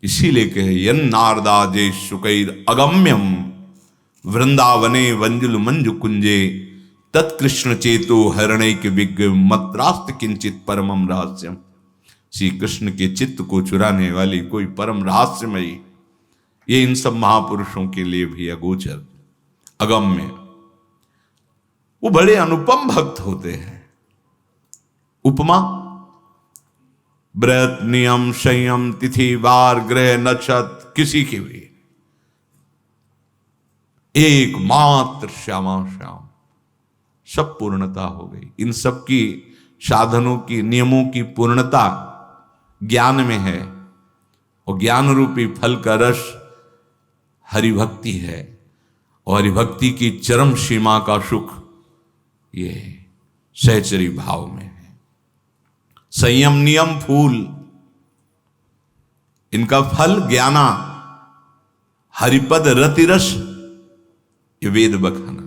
इसीलिए कहे यन नारदा जे शुकैर अगम्यम, वृंदावने वंजुल मंजु कुंजे, तत्कृष्ण चेतो हरणैक विज्ञ, मत्रास्त किंचित परमम रहस्यम। श्री कृष्ण के चित्त को चुराने वाली कोई परम रहस्यमयी, ये इन सब महापुरुषों के लिए भी अगोचर, अगम्य। वो बड़े अनुपम भक्त होते हैं। उपमा व्रत नियम संयम तिथि वार ग्रह नक्षत्र किसी की भी, एकमात्र श्यामा श्याम, सब पूर्णता हो गई। इन सब की साधनों की नियमों की पूर्णता ज्ञान में है, और ज्ञान रूपी फल का रस हरिभक्ति है, और हरिभक्ति की चरम सीमा का सुख ये सहचरी भाव में है। संयम नियम फूल, इनका फल ज्ञाना, हरिपद रतिरस ये वेद बखाना।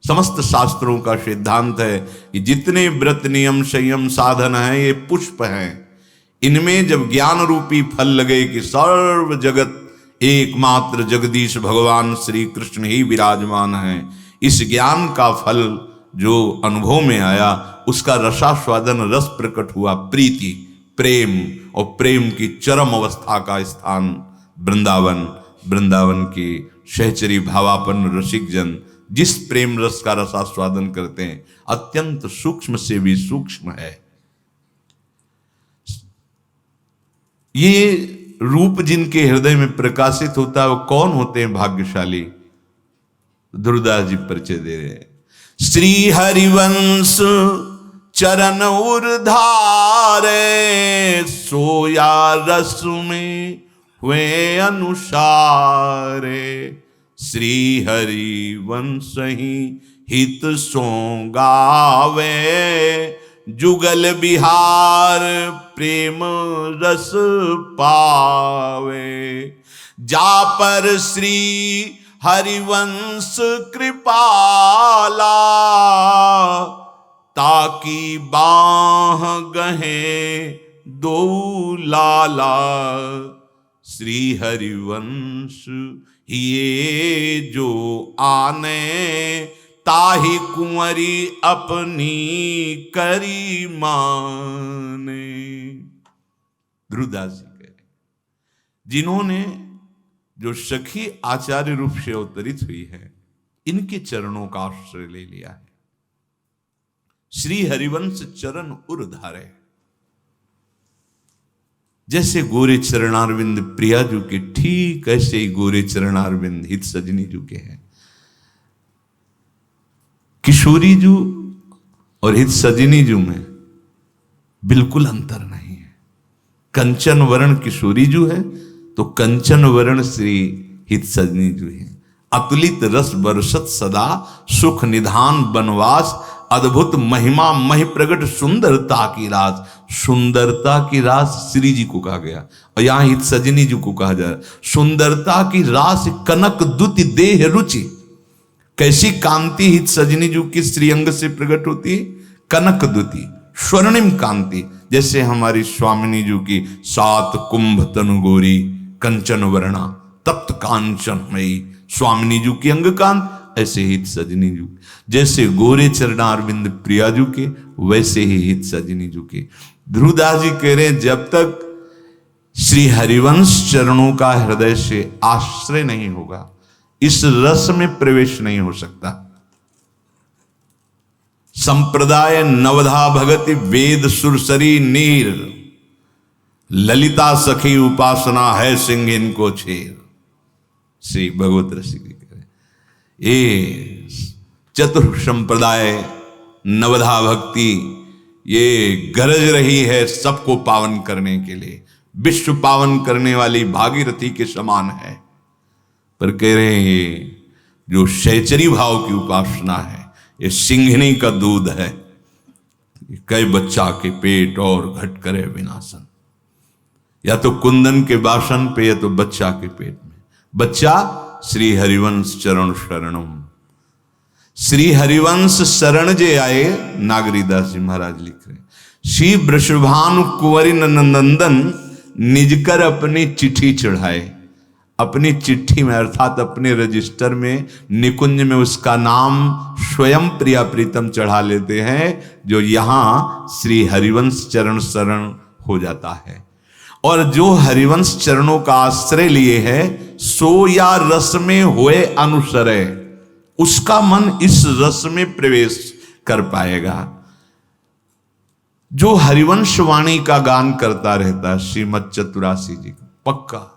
समस्त शास्त्रों का सिद्धांत है कि जितने व्रत नियम संयम साधन है ये पुष्प हैं। इनमें जब ज्ञान रूपी फल लगे कि सर्व जगत एकमात्र जगदीश भगवान श्री कृष्ण ही विराजमान है, इस ज्ञान का फल जो अनुभव में आया, उसका रसास्वादन रस प्रकट हुआ, प्रीति प्रेम, और प्रेम की चरम अवस्था का स्थान वृंदावन। वृंदावन की सहचरी भावापन्न रसिक जन जिस प्रेम रस का रसास्वादन करते हैं, अत्यंत सूक्ष्म से भी सूक्ष्म है। ये रूप जिनके हृदय में प्रकाशित होता है, वो कौन होते हैं भाग्यशाली? दुर्दास जी परिचय दे रहे हैं। श्री हरिवंश चरण उर्धारे, सोया रस में हुए अनुसारे। श्री हरि वंश ही हित सो गावे, जुगल बिहार प्रेम रस पावे। जा पर श्री हरिवंश कृपाला, ताकि बाह गहे दो लाला। श्री हरिवंश ये जो आने, ताहि कुंवरी अपनी करी माने। ध्रुवदास जी कह रहे, जिन्होंने जो सखी आचार्य रूप से अवतरित हुई है, इनके चरणों का आश्रय ले लिया है। श्री हरिवंश चरण उर्धारे, जैसे गोरे चरणारविंद प्रियाजू के, ठीक ऐसे ही गोरे चरणारविंद हित सजनी जू के हैं। किशोरी जू और हित सजनी जू में बिल्कुल अंतर नहीं है। कंचन वर्ण किशोरी जू है तो कंचन वर्ण श्री हित सजनी जू है। अतुलित रस बरसत सदा, सुख निधान बनवास, अद्भुत महिमा महि प्रगट सुंदरता की रास। सुंदरता की रास श्री जी को कहा गया और यहां हित सजनी जी को कहा जा रहा है। सुंदरता की रास कनक दुति देह रुचि। कैसी कांति हित सजनी जी की श्रीअंग से प्रकट होती है? कनक दुति, स्वर्णिम कांति। जैसे हमारी स्वामिनी जी की सात कुंभ तनु गोरी, कंचन वर्णा, तप्त कांचन मई स्वामिनी जी की अंग कांत, ऐसे हित सजनी जू। जैसे गोरे चरणारविंद प्रियाजू के, वैसे ही हित सजनी जू के। ध्रुवदास जी कह रहे, जब तक श्री हरिवंश चरणों का हृदय से आश्रय नहीं होगा, इस रस में प्रवेश नहीं हो सकता। संप्रदाय नवधा भगति वेद सुरसरी नीर, ललिता सखी उपासना है सिंह इनको छेर। श्री भगवत रसिक ये चतुर संप्रदाय नवधा भक्ति ये गरज रही है सबको पावन करने के लिए, विश्व पावन करने वाली भागीरथी के समान है। पर कह रहे हैं ये जो शैचरी भाव की उपासना है, ये सिंघनी का दूध है, कई बच्चा के पेट और घट करे विनाशन। या तो कुंदन के बासन पे, या तो बच्चा के पेट में। बच्चा श्री हरिवंश चरण शरणम। श्री हरिवंश शरण जे आए, नागरीदास जी महाराज लिख रहे, श्री वृषभानु कुंवरी नंदन निजकर अपनी चिट्ठी चढ़ाए। अपनी चिट्ठी में अर्थात अपने रजिस्टर में, निकुंज में उसका नाम स्वयं प्रिया प्रीतम चढ़ा लेते हैं, जो यहां श्री हरिवंश चरण शरण हो जाता है। और जो हरिवंश चरणों का आश्रय लिए है, सो या रस में होए अनुसरे, उसका मन इस रस में प्रवेश कर पाएगा। जो हरिवंश वाणी का गान करता रहता है, श्रीमद चतुरासी जी का पक्का।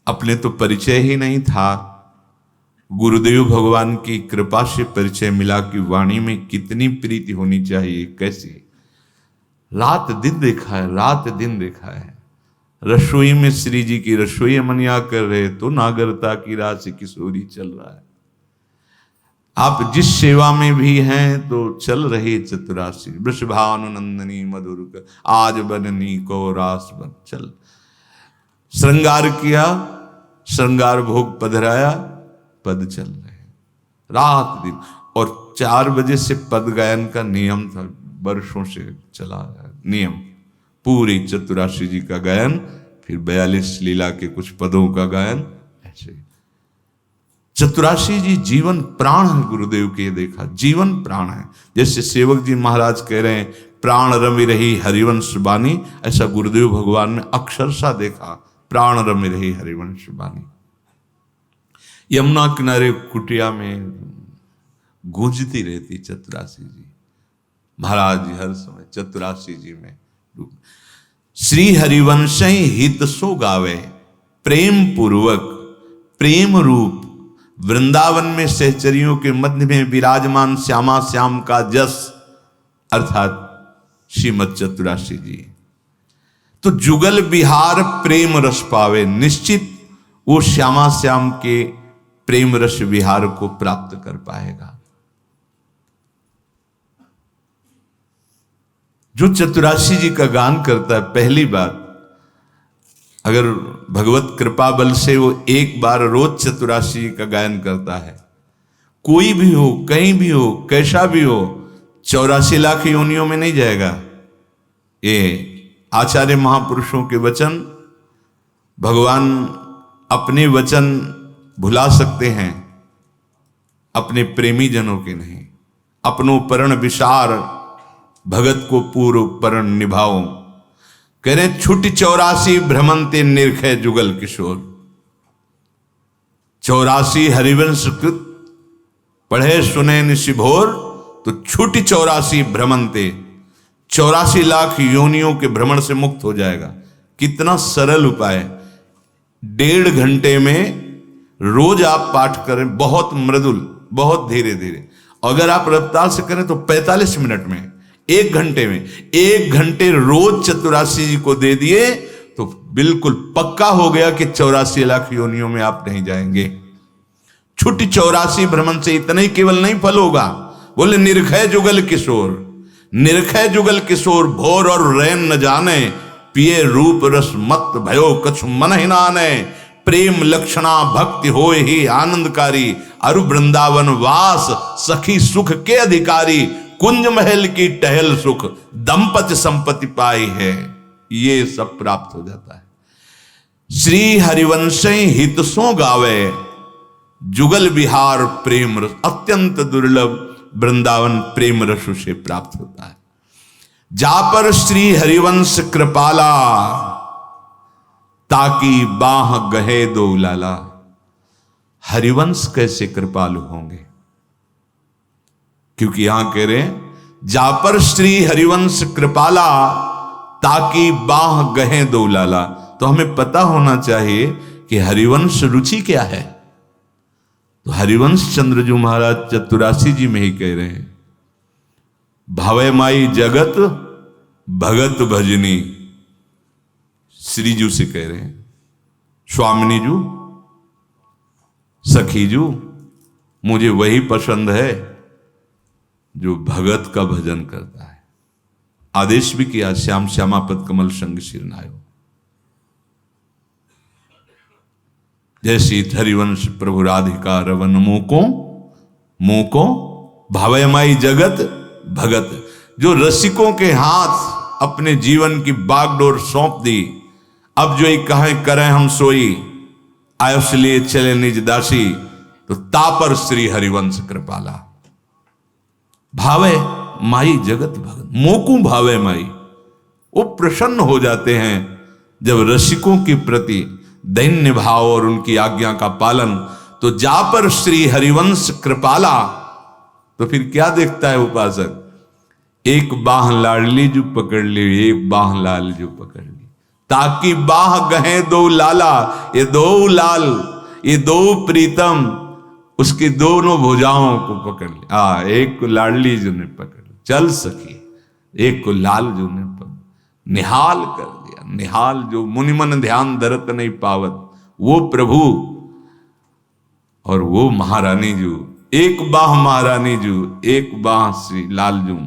अपने तो परिचय ही नहीं था, गुरुदेव भगवान की कृपा से परिचय मिला कि वाणी में कितनी प्रीति होनी चाहिए, कैसी। रात दिन देखा है, रात दिन देखा है। रसोई में श्री जी की रसोई मनिया कर रहे तो नागरता की राशि किशोरी चल रहा है। आप जिस सेवा में भी हैं तो चल रही चतुरासी। वृषभानुनंदनी मधुर कर, आज बननी को रास बन चल। श्रृंगार किया, श्रृंगार भोग पधराया, पद चल रहे रात दिन। और 4 बजे से पद गायन का नियम था, वर्षों से चला नियम। पूरी चतुरासी जी का गायन, फिर 42 लीला के कुछ पदों का गायन, ऐसे। चतुरासी जी जीवन प्राण है गुरुदेव के, देखा जीवन प्राण है। जैसे सेवक जी महाराज कह रहे हैं, प्राण रमि रही हरिवंश बानी, ऐसा गुरुदेव भगवान ने अक्षरशः देखा, प्राण रमि रही हरिवंश बानी। यमुना किनारे कुटिया में गूंजती रहती चतुरासी जी महाराज जी, हर समय चतुरासी जी में। श्री हरिवंश हित सो गावे, प्रेम पूर्वक प्रेम रूप वृंदावन में सहचरियों के मध्य में विराजमान श्यामा श्याम का जस, अर्थात श्रीमद चतुरासी जी। तो जुगल बिहार प्रेम रस पावे, निश्चित वो श्यामा श्याम के प्रेम रस विहार को प्राप्त कर पाएगा। जो चतुरासी जी का गान करता है, पहली बात अगर भगवत कृपा बल से वो एक बार रोज चतुरासी का गायन करता है, कोई भी हो, कहीं भी हो, कैसा भी हो, 84 लाख योनियों में नहीं जाएगा। ये आचार्य महापुरुषों के वचन, भगवान अपने वचन भुला सकते हैं, अपने प्रेमी जनों के नहीं। अपनो परण विसार भगत को पूर्व परण निभाओ। कह रहे छुट 84 भ्रमंते निर्खय जुगल किशोर। 84 हरिवंश कृत पढ़े सुने निशिभोर, तो छुट 84 भ्रमंते, 84 लाख योनियों के भ्रमण से मुक्त हो जाएगा। कितना सरल उपाय, 1.5 घंटे में रोज आप पाठ करें, बहुत मृदुल, बहुत धीरे धीरे। अगर आप रफ्तार से करें तो 45 मिनट में, 1 घंटे में, 1 घंटे रोज चतुरासी जी को दे दिए तो बिल्कुल पक्का हो गया कि 84 लाख योनियों में आप नहीं जाएंगे। छुट्टी 84 भ्रमण से इतना ही केवल नहीं फल होगा, बोले निर्खय जुगल किशोर। निर्खय जुगल किशोर भोर और रैन न जाने, पिए रूप रस मत भयो कछु मन ही नाने। प्रेम लक्षणा भक्ति होए ही आनंदकारी, अरु वृंदावन वास सखी सुख के अधिकारी। कुंज महल की टहल सुख दंपति संपत्ति पाई है, ये सब प्राप्त हो जाता है। श्री हरिवंश हित सो गावे, जुगल विहार प्रेम रस। अत्यंत दुर्लभ वृंदावन प्रेम रसु से प्राप्त होता है। जा पर श्री हरिवंश कृपाला, ताकि बाह गहे दो लाला। हरिवंश कैसे कृपालु होंगे? क्योंकि यहां कह रहे हैं जा पर श्री हरिवंश कृपाला, ताकि बाह गहे दो लाला। तो हमें पता होना चाहिए कि हरिवंश रुचि क्या है। तो हरिवंश चंद्रजू महाराज चतुरासी जी में ही कह रहे हैं, भावे माई जगत भगत भजनी। श्रीजू से कह रहे हैं, स्वामिनी जू, सखी जू, मुझे वही पसंद है जो भगत का भजन करता है। आदेश भी किया, श्याम श्यामापद कमल संग शिरनायो। जैसी हरिवंश प्रभु राधिका रवन मोको भावयमाई जगत भगत। जो रसिकों के हाथ अपने जीवन की बागडोर सौंप दी, अब जो ही कहें करें हम सोई, आयुष लिए चले निज दासी। तो तापर श्री हरिवंश कृपाला, भावे माई जगत भगत। मोकू भावे माई, वो प्रसन्न हो जाते हैं जब रसिकों के प्रति दैन्य भाव और उनकी आज्ञा का पालन। तो जा पर श्री हरिवंश कृपाला, तो फिर क्या देखता है उपासक? एक बाह लाडली जो पकड़ ली, एक बाह लाल जो पकड़ ली, ताकि बाह गहे दो लाला। ये दो लाल, ये दो प्रीतम उसकी दोनों भुजाओं को पकड़ लिया। एक को लाडली जो ने पकड़ लिया, चल सकी। एक को लाल जो ने निहाल कर दिया। निहाल जो मुनिमन ध्यान धरत नहीं पावत, वो प्रभु और वो महारानी जू। एक बाह महारानी जू, एक बाह श्री लाल जू।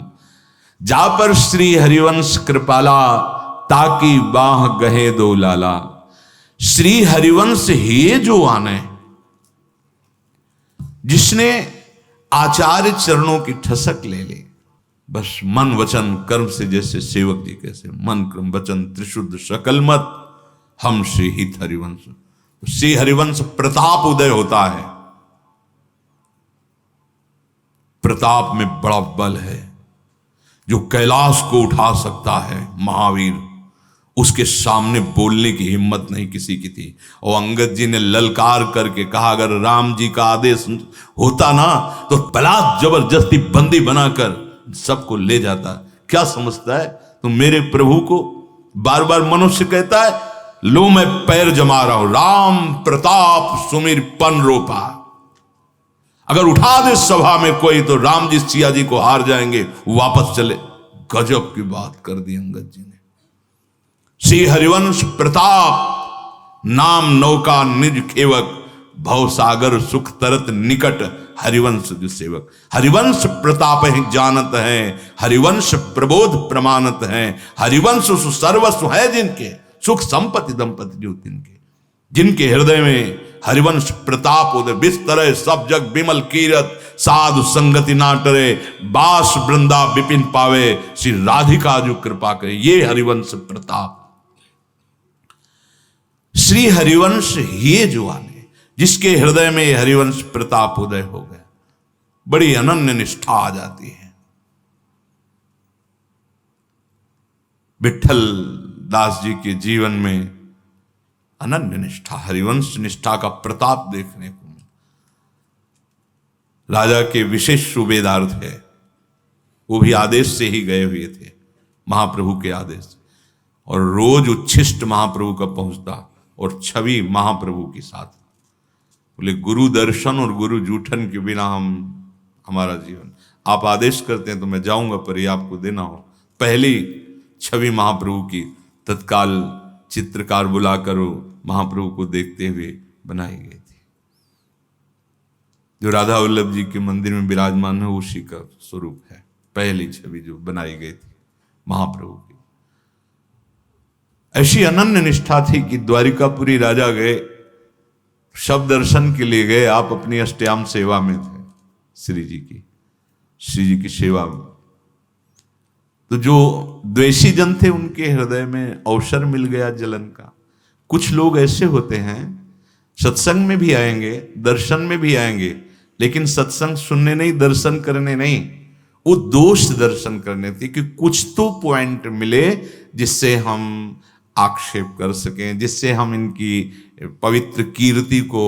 जा पर श्री हरिवंश कृपाला, ताकि बाह गहे दो लाला। श्री हरिवंश हे जो आने, जिसने आचार्य चरणों की ठसक ले ली, बस मन वचन कर्म से, जैसे सेवक जी कैसे मन कर्म वचन त्रिशुद्ध सकल मत हम श्री हित हरिवंश। श्री हरिवंश प्रताप उदय होता है। प्रताप में बड़ा बल है, जो कैलाश को उठा सकता है महावीर, उसके सामने बोलने की हिम्मत नहीं किसी की थी। और अंगद जी ने ललकार करके कहा, अगर राम जी का आदेश होता ना तो बलात् जबरदस्ती बंदी बनाकर सबको ले जाता। क्या समझता है तुम मेरे प्रभु को? बार बार मनुष्य कहता है, लो मैं पैर जमा रहा हूं, राम प्रताप सुमिर पन रोपा। अगर उठा दे सभा में कोई तो राम जी सिया जी को हार जाएंगे, वापस चले। गजब की बात कर दी अंगद जी ने। श्री हरिवंश प्रताप, नाम नौका निज खेवक, भवसागर सुख तरत निकट, हरिवंश जो सेवक। हरिवंश प्रताप ही जानत है, हरिवंश प्रबोध प्रमाणत है, हरिवंश सर्वस्व है जिनके। सुख संपत्ति दंपति जो तिनके, जिनके हृदय में हरिवंश प्रताप उदय, बिस्तर सब जग विमल कीरत, साधु संगति ना टरे, बास वृंदा विपिन पावे, श्री राधिका जो कृपा करे। ये हरिवंश प्रताप, श्री हरिवंश ये जो आने, जिसके हृदय में हरिवंश प्रताप उदय हो गया, बड़ी अनन्य निष्ठा आ जाती है। विठल दास जी के जीवन में अनन्य निष्ठा, हरिवंश निष्ठा का प्रताप देखने को मिला। राजा के विशेष सूबेदार थे, वो भी आदेश से ही गए हुए थे, महाप्रभु के आदेश से, और रोज उच्छिष्ट महाप्रभु का पहुंचता और छवि महाप्रभु के साथ। बोले गुरु दर्शन और गुरु जूठन के बिना हमारा जीवन, आप आदेश करते हैं तो मैं जाऊंगा, पर ये आपको देना हो। पहली छवि महाप्रभु की तत्काल चित्रकार बुलाकर महाप्रभु को देखते हुए बनाई गई थी। जो राधा वल्लभ जी के मंदिर में विराजमान है उसी का स्वरूप है, पहली छवि जो बनाई गई थी महाप्रभु की। ऐसी अनन्य निष्ठा थी कि द्वारिकापुरी राजा गए, शव दर्शन के लिए गए, आप अपनी अष्टयाम सेवा में थे, श्री जी की सेवा में। तो जो द्वेषी जन थे उनके हृदय में अवसर मिल गया जलन का। कुछ लोग ऐसे होते हैं, सत्संग में भी आएंगे, दर्शन में भी आएंगे, लेकिन सत्संग सुनने नहीं, दर्शन करने नहीं, वो दोष दर्शन करने थे कि कुछ तो पॉइंट मिले जिससे हम आक्षेप कर सकें, जिससे हम इनकी पवित्र कीर्ति को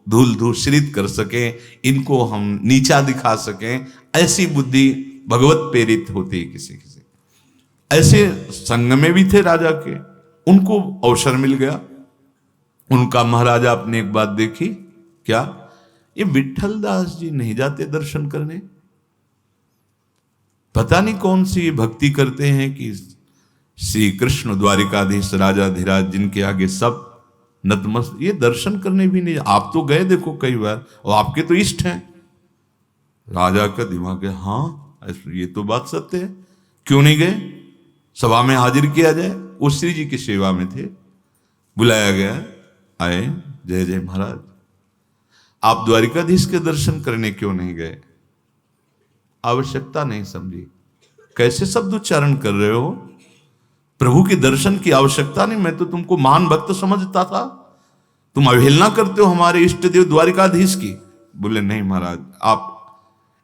धूल धूषित कर सकें, इनको हम नीचा दिखा सकें। ऐसी बुद्धि भगवत प्रेरित होती है किसी किसी। ऐसे संग में भी थे राजा के, उनको अवसर मिल गया। उनका महाराजा अपने एक बात देखी, क्या ये विठल दास जी नहीं जाते दर्शन करने? पता नहीं कौन सी भक्ति करते हैं कि श्री कृष्ण द्वारिकाधीश राजा धीराज जिनके आगे सब नतमस्तक, ये दर्शन करने भी नहीं। आप तो गए देखो कई बार, और आपके तो इष्ट हैं। राजा का दिमाग है, हाँ ये तो बात सत्य है, क्यों नहीं गए? सभा में हाजिर किया जाए। वो श्री जी की सेवा में थे, बुलाया गया, आए, जय जय महाराज, आप द्वारिकाधीश के दर्शन करने क्यों नहीं गए? आवश्यकता नहीं समझी। कैसे शब्द उच्चारण कर रहे हो? प्रभु के दर्शन की आवश्यकता नहीं, मैं तो तुमको महान भक्त समझता था, तुम अवहेलना करते हो हमारे इष्ट देव द्वारिकाधीश की। बोले नहीं महाराज, आप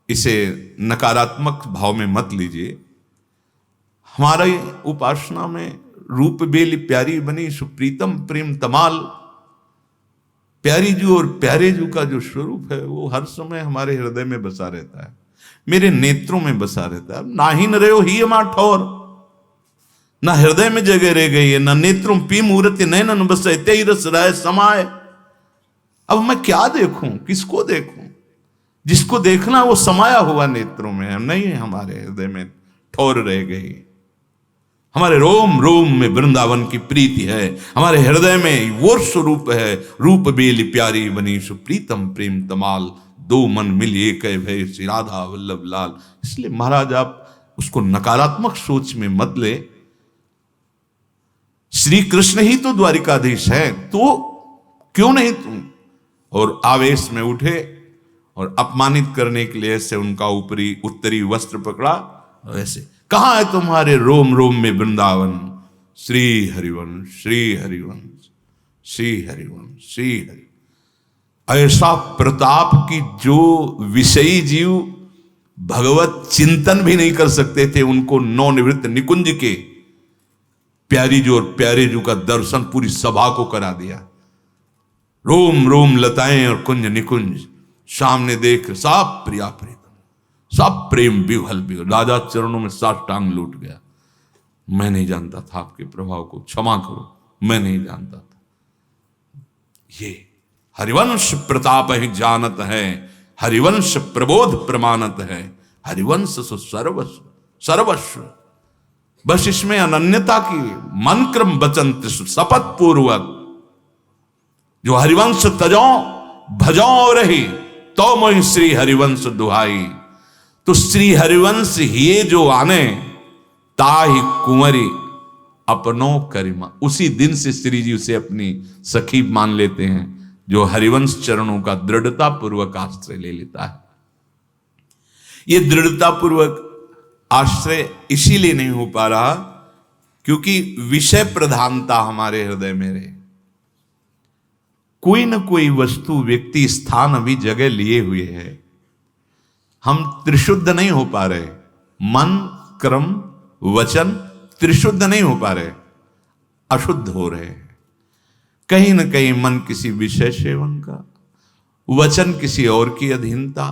इसे नकारात्मक भाव में मत लीजिए। हमारे उपासना में रूप बेली प्यारी बनी सुप्रीतम प्रेम तमाल, प्यारी जू और प्यारे जू का जो स्वरूप है वो हर समय हमारे हृदय में बसा रहता है, मेरे नेत्रों में बसा रहता है। ना ही न रहो ही मा ठौर, ना हृदय में जगह रह गई है, ना नेत्रों पी मूर्ति नैनन बसे तेई रस राय समाए। अब मैं क्या देखूं, किसको देखूं? जिसको देखना वो समाया हुआ नेत्रों में है, नहीं हमारे हृदय में ठौर रह गई। हमारे रोम रोम में वृंदावन की प्रीति है, हमारे हृदय में वो स्वरूप है, रूप बेली प्यारी बनी सुप्रीतम प्रेम तमाल, दो मन मिलिए कह भय श्री राधा वल्लभ लाल। इसलिए महाराज आप उसको नकारात्मक सोच में मत ले। श्री कृष्ण ही तो द्वारिकाधीश है, तो क्यों नहीं तुम? और आवेश में उठे और अपमानित करने के लिए ऐसे उनका ऊपरी उत्तरी वस्त्र पकड़ा, वैसे कहां है तुम्हारे रोम रोम में वृंदावन? श्री हरिवंश श्री हरिवंश श्री हरिवंश श्री हरि। ऐसा प्रताप की जो विषयी जीव भगवत चिंतन भी नहीं कर सकते थे, उनको नवनिवृत्त निकुंज के प्यारी जो और प्यारे जो का दर्शन पूरी सभा को करा दिया। रोम रोम लताएं और कुंज निकुंज सामने देख सब प्रिया प्रीतम, सब प्रेम विह्वल विह्वल। राजा चरणों में साष्टांग लूट गया। मैं नहीं जानता था आपके प्रभाव को, क्षमा करो, मैं नहीं जानता था। ये हरिवंश प्रताप ही जानत है, हरिवंश प्रबोध प्रमाणत है, हरिवंश सो सर्वस्व सर्वस्व। बस इसमें अनन्यता की मन क्रम वचन शपथ पूर्वक जो हरिवंश तजो भजो रही तो मोहि श्री हरिवंश दुहाई। तो श्री हरिवंश ये जो आने ताहि कुंवरी अपनों करिमा। उसी दिन से श्री जी उसे अपनी सखी मान लेते हैं, जो हरिवंश चरणों का दृढ़ता पूर्वक आश्रय ले लेता है। ये दृढ़ता पूर्वक आश्रय इसीलिए नहीं हो पा रहा क्योंकि विषय प्रधानता हमारे हृदय में रहे। कोई न कोई वस्तु, व्यक्ति, स्थान अभी जगह लिए हुए है। हम त्रिशुद्ध नहीं हो पा रहे। मन, क्रम, वचन त्रिशुद्ध नहीं हो पा रहे, अशुद्ध हो रहे हैं। कहीं न कहीं मन किसी विषय सेवन का, वचन किसी और की अधीनता,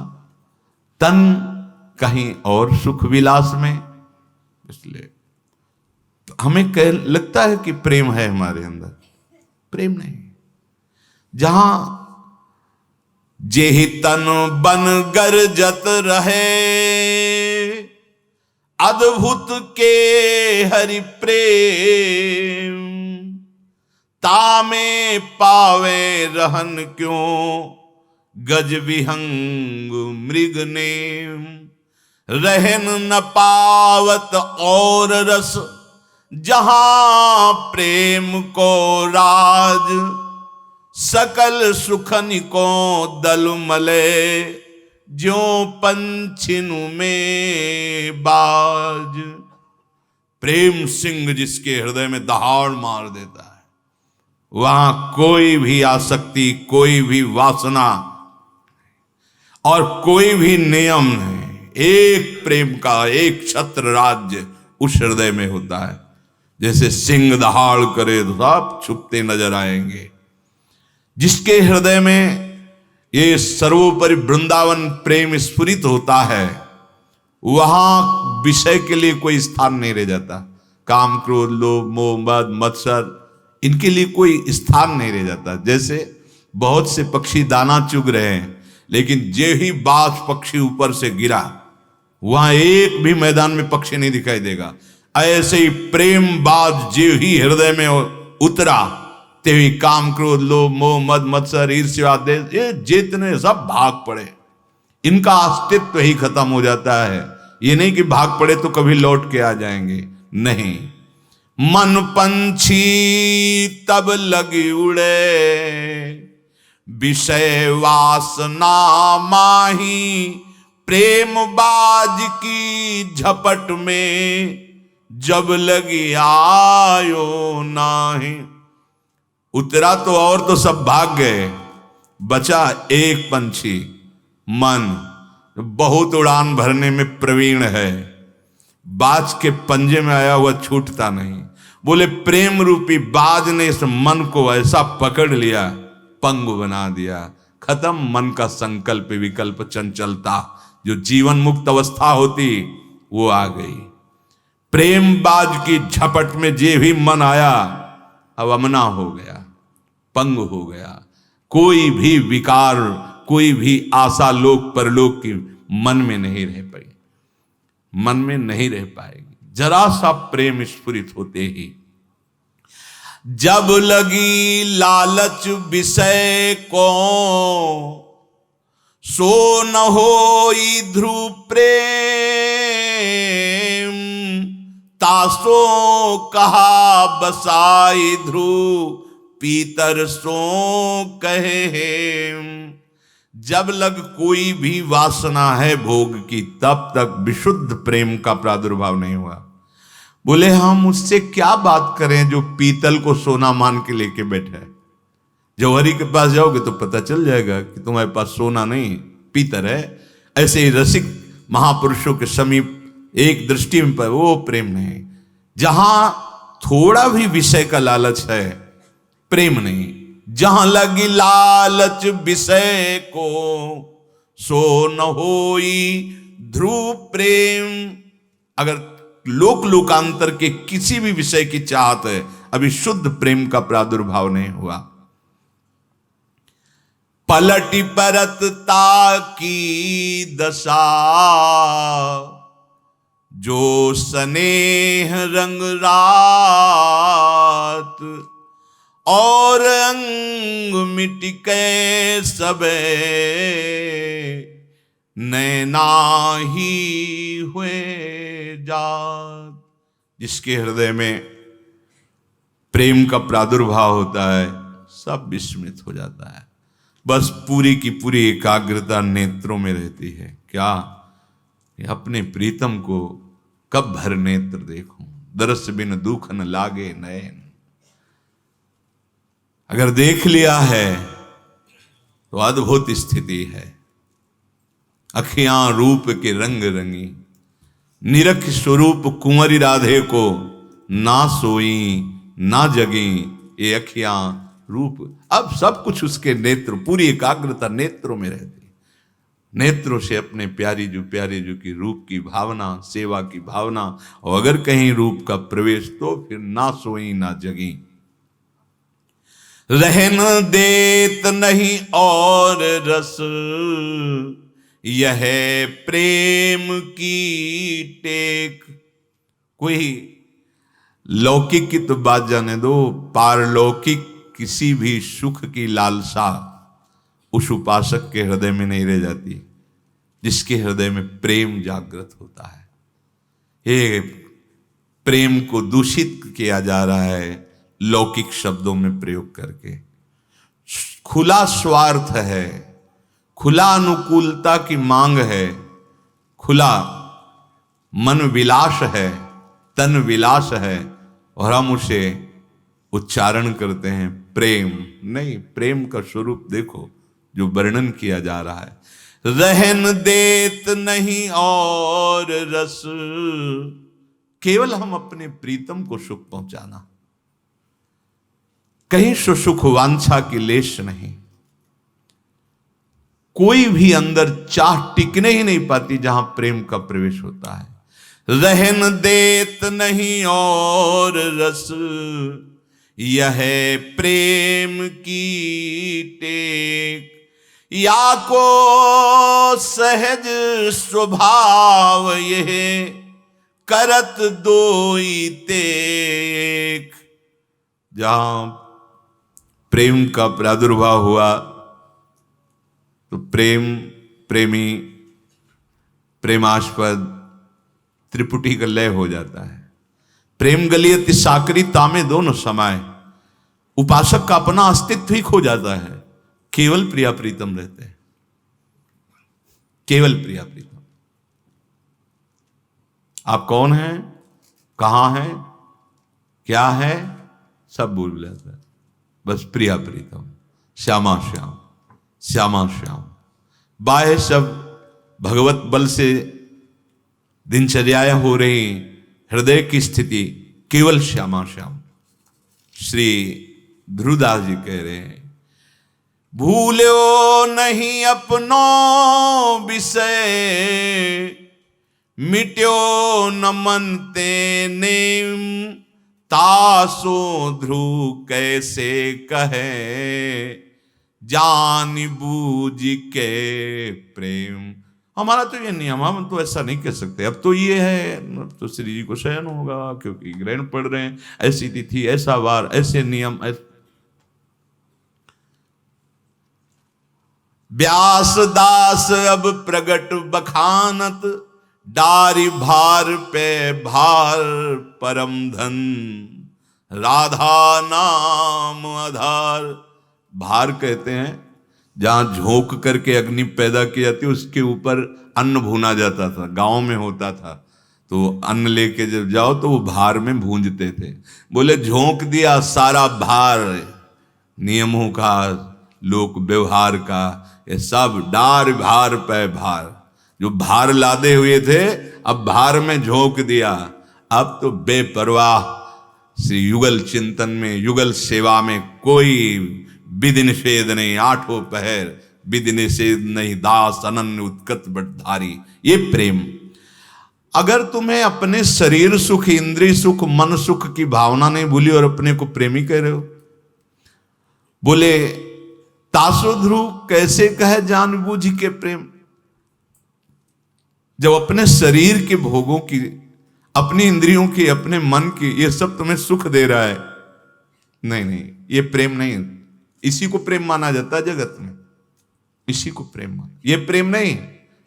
तन कहीं और सुख विलास में। इसलिए हमें लगता है कि प्रेम है हमारे अंदर, प्रेम नहीं। जहां जेहि तन बन गरजत रहे, अद्भुत के हरि प्रेम, तामे पावे रहन क्यों गज विहंग मृग नेम। रहन न पावत और रस, जहां प्रेम को राज, सकल सुखन को दल मले, ज्यों पंछिनु में बाज। प्रेम सिंह जिसके हृदय में दहाड़ मार देता है, वहां कोई भी आसक्ति, कोई भी वासना और कोई भी नियम नहीं। एक प्रेम का एक छत्र राज्य उस हृदय में होता है। जैसे सिंह दहाड़ करे तो सब छुपते नजर आएंगे। जिसके हृदय में ये सर्वोपरि वृंदावन प्रेम स्फुरित होता है, वहां विषय के लिए कोई स्थान नहीं रह जाता। काम, क्रोध, लोभ, मोह, मद, मत्सर, इनके लिए कोई स्थान नहीं रह जाता। जैसे बहुत से पक्षी दाना चुग रहे हैं, लेकिन जे ही बाज पक्षी ऊपर से गिरा, वहां एक भी मैदान में पक्षी नहीं दिखाई देगा। ऐसे ही प्रेम बाज जे ही हृदय में उतरा, ते ही काम, क्रोध, लोभ, मोह, मद, मत्सर, ईर्ष्या, द्वेष, ये जितने सब भाग पड़े, इनका अस्तित्व ही खत्म हो जाता है। ये नहीं कि भाग पड़े तो कभी लौट के आ जाएंगे, नहीं। मन पंछी तब लगी उड़े, विषय वासना माही। प्रेम बाज की झपट में, जब लगी आयो नाही। उतरा तो और तो सब भाग गए, बचा एक पंछी, मन, बहुत उड़ान भरने में प्रवीण है। बाज के पंजे में आया हुआ छूटता नहीं। बोले प्रेम रूपी बाज ने इस मन को ऐसा पकड़ लिया, पंगु बना दिया। खत्म मन का संकल्प, विकल्प, चंचलता, जो जीवन मुक्त अवस्था होती वो आ गई। प्रेम बाज की झपट में जे भी मन आया, अब अमना हो गया, पंग हो गया। कोई भी विकार, कोई भी आशा लोक परलोक की मन में नहीं रह पाई, मन में नहीं रह पाएगी। जरा सा प्रेम स्फुरित होते ही, जब लगी लालच विषय को, सो न होई ध्रुव प्रेम। तासो कहा बसाई ध्रुव, पीतर सो कहे। जब लग कोई भी वासना है भोग की, तब तक विशुद्ध प्रेम का प्रादुर्भाव नहीं हुआ। बोले हम उससे क्या बात करें जो पीतल को सोना मान के लेके बैठा है। जौहरी के पास जाओगे तो पता चल जाएगा कि तुम्हारे पास सोना नहीं, पीतल है। ऐसे ही रसिक महापुरुषों के समीप एक दृष्टि में पर वो प्रेम नहीं। जहां थोड़ा भी विषय का लालच है, प्रेम नहीं। जहां लगी लालच विषय को, सो न होई ध्रुव प्रेम। अगर लोक लोकांतर के किसी भी विषय की चाहत है, अभी शुद्ध प्रेम का प्रादुर्भाव नहीं हुआ। पलटी परतता की दशा, जो स्नेह रंग रात। और अंग मिट के सबे, नैना ही हुए जात। जिसके हृदय में प्रेम का प्रादुर्भाव होता है, सब विस्मित हो जाता है। बस पूरी की पूरी एकाग्रता नेत्रों में रहती है। क्या अपने प्रीतम को कब भर नेत्र देखूं, दरस बिन दुख न लागे नयन। अगर देख लिया है तो अद्भुत स्थिति है। अखियां रूप के रंग रंगी, निरख स्वरूप कुंवरी राधे को ना सोई ना जगी ये अखियां रूप। अब सब कुछ उसके नेत्र, पूरी एकाग्रता नेत्रों में रहती, नेत्रों से अपने प्यारी जो की रूप की भावना, सेवा की भावना, और अगर कहीं रूप का प्रवेश तो फिर ना सोई ना जगी। रहन देत नहीं और रस, यह प्रेम की टेक। कोई लौकिक की तो बात जाने दो, पारलौकिक किसी भी सुख की लालसा उस उपासक के हृदय में नहीं रह जाती, जिसके हृदय में प्रेम जागृत होता है। ये प्रेम को दूषित किया जा रहा है लौकिक शब्दों में प्रयोग करके। खुला स्वार्थ है, खुला अनुकूलता की मांग है, खुला मन विलास है, तन विलास है, और हम उसे उच्चारण करते हैं प्रेम। नहीं, प्रेम का स्वरूप देखो जो वर्णन किया जा रहा है। रहन देत नहीं और रस, केवल हम अपने प्रीतम को सुख पहुंचाना, कहीं सुख वांछा की लेश नहीं। कोई भी अंदर चाह टिकने ही नहीं पाती जहां प्रेम का प्रवेश होता है। रहन देत नहीं और रस, यह प्रेम की टेक। या को सहज स्वभाव यह करत दोई तेक। जहां प्रेम का प्रादुर्भाव हुआ तो प्रेमी प्रेमास्पद त्रिपुटी का लय हो जाता है। प्रेम गलियति साकरी तामे दोनों समाये। उपासक का अपना अस्तित्व ही खो जाता है, केवल प्रिया प्रीतम रहते हैं, केवल प्रिया प्रीतम। आप कौन हैं, कहां हैं, क्या है, सब भूल जाता है, बस प्रिया प्रीतम, श्यामा श्याम, श्यामा श्याम। बाह्य सब भगवत बल से दिनचर्याएं हो रही, हृदय की स्थिति केवल श्यामा श्याम। श्री ध्रुवदास जी कह रहे हैं, भूलो नहीं अपनो विषय, मिट्यो न मन ते नेम। तासो ध्रुव कैसे कहे, जान बूझ के प्रेम। हमारा तो ये नियम, हम तो ऐसा नहीं कह सकते। अब तो ये है, अब तो श्री जी को शयन होगा क्योंकि ग्रहण पड़ रहे हैं, ऐसी तिथि, ऐसा वार, ऐसे नियम। व्यास दास अब प्रगट बखानत, डारी भार पे भार परम धन। राधा नाम आधार। भार कहते हैं जहां झोंक करके अग्नि पैदा की जाती, उसके ऊपर अन्न भूना जाता था, गांव में होता था। तो अन्न लेके जब जाओ तो वो भार में भूंजते थे। बोले झोंक दिया सारा भार नियमों का, लोक व्यवहार का, ये सब डार भार पे भार। जो भार लादे हुए थे अब भार में झोंक दिया। अब तो बेपरवाह श्री युगल चिंतन में, युगल सेवा में कोई विधि निषेध नहीं। आठों पहर विधि निषेध नहीं, दास अनन्य उत्कट बटधारी। ये प्रेम। अगर तुम्हें अपने शरीर सुख, इंद्रिय सुख, मन सुख की भावना नहीं भूली और अपने को प्रेमी कह रहे हो, बोले तासो ध्रुव कैसे कहे जान बूझ के प्रेम। जब अपने शरीर के भोगों की, अपनी इंद्रियों की, अपने मन की, ये सब तुम्हें सुख दे रहा है, नहीं, ये प्रेम नहीं। इसी को प्रेम माना जाता है जगत में, इसी को प्रेम माना। ये प्रेम नहीं,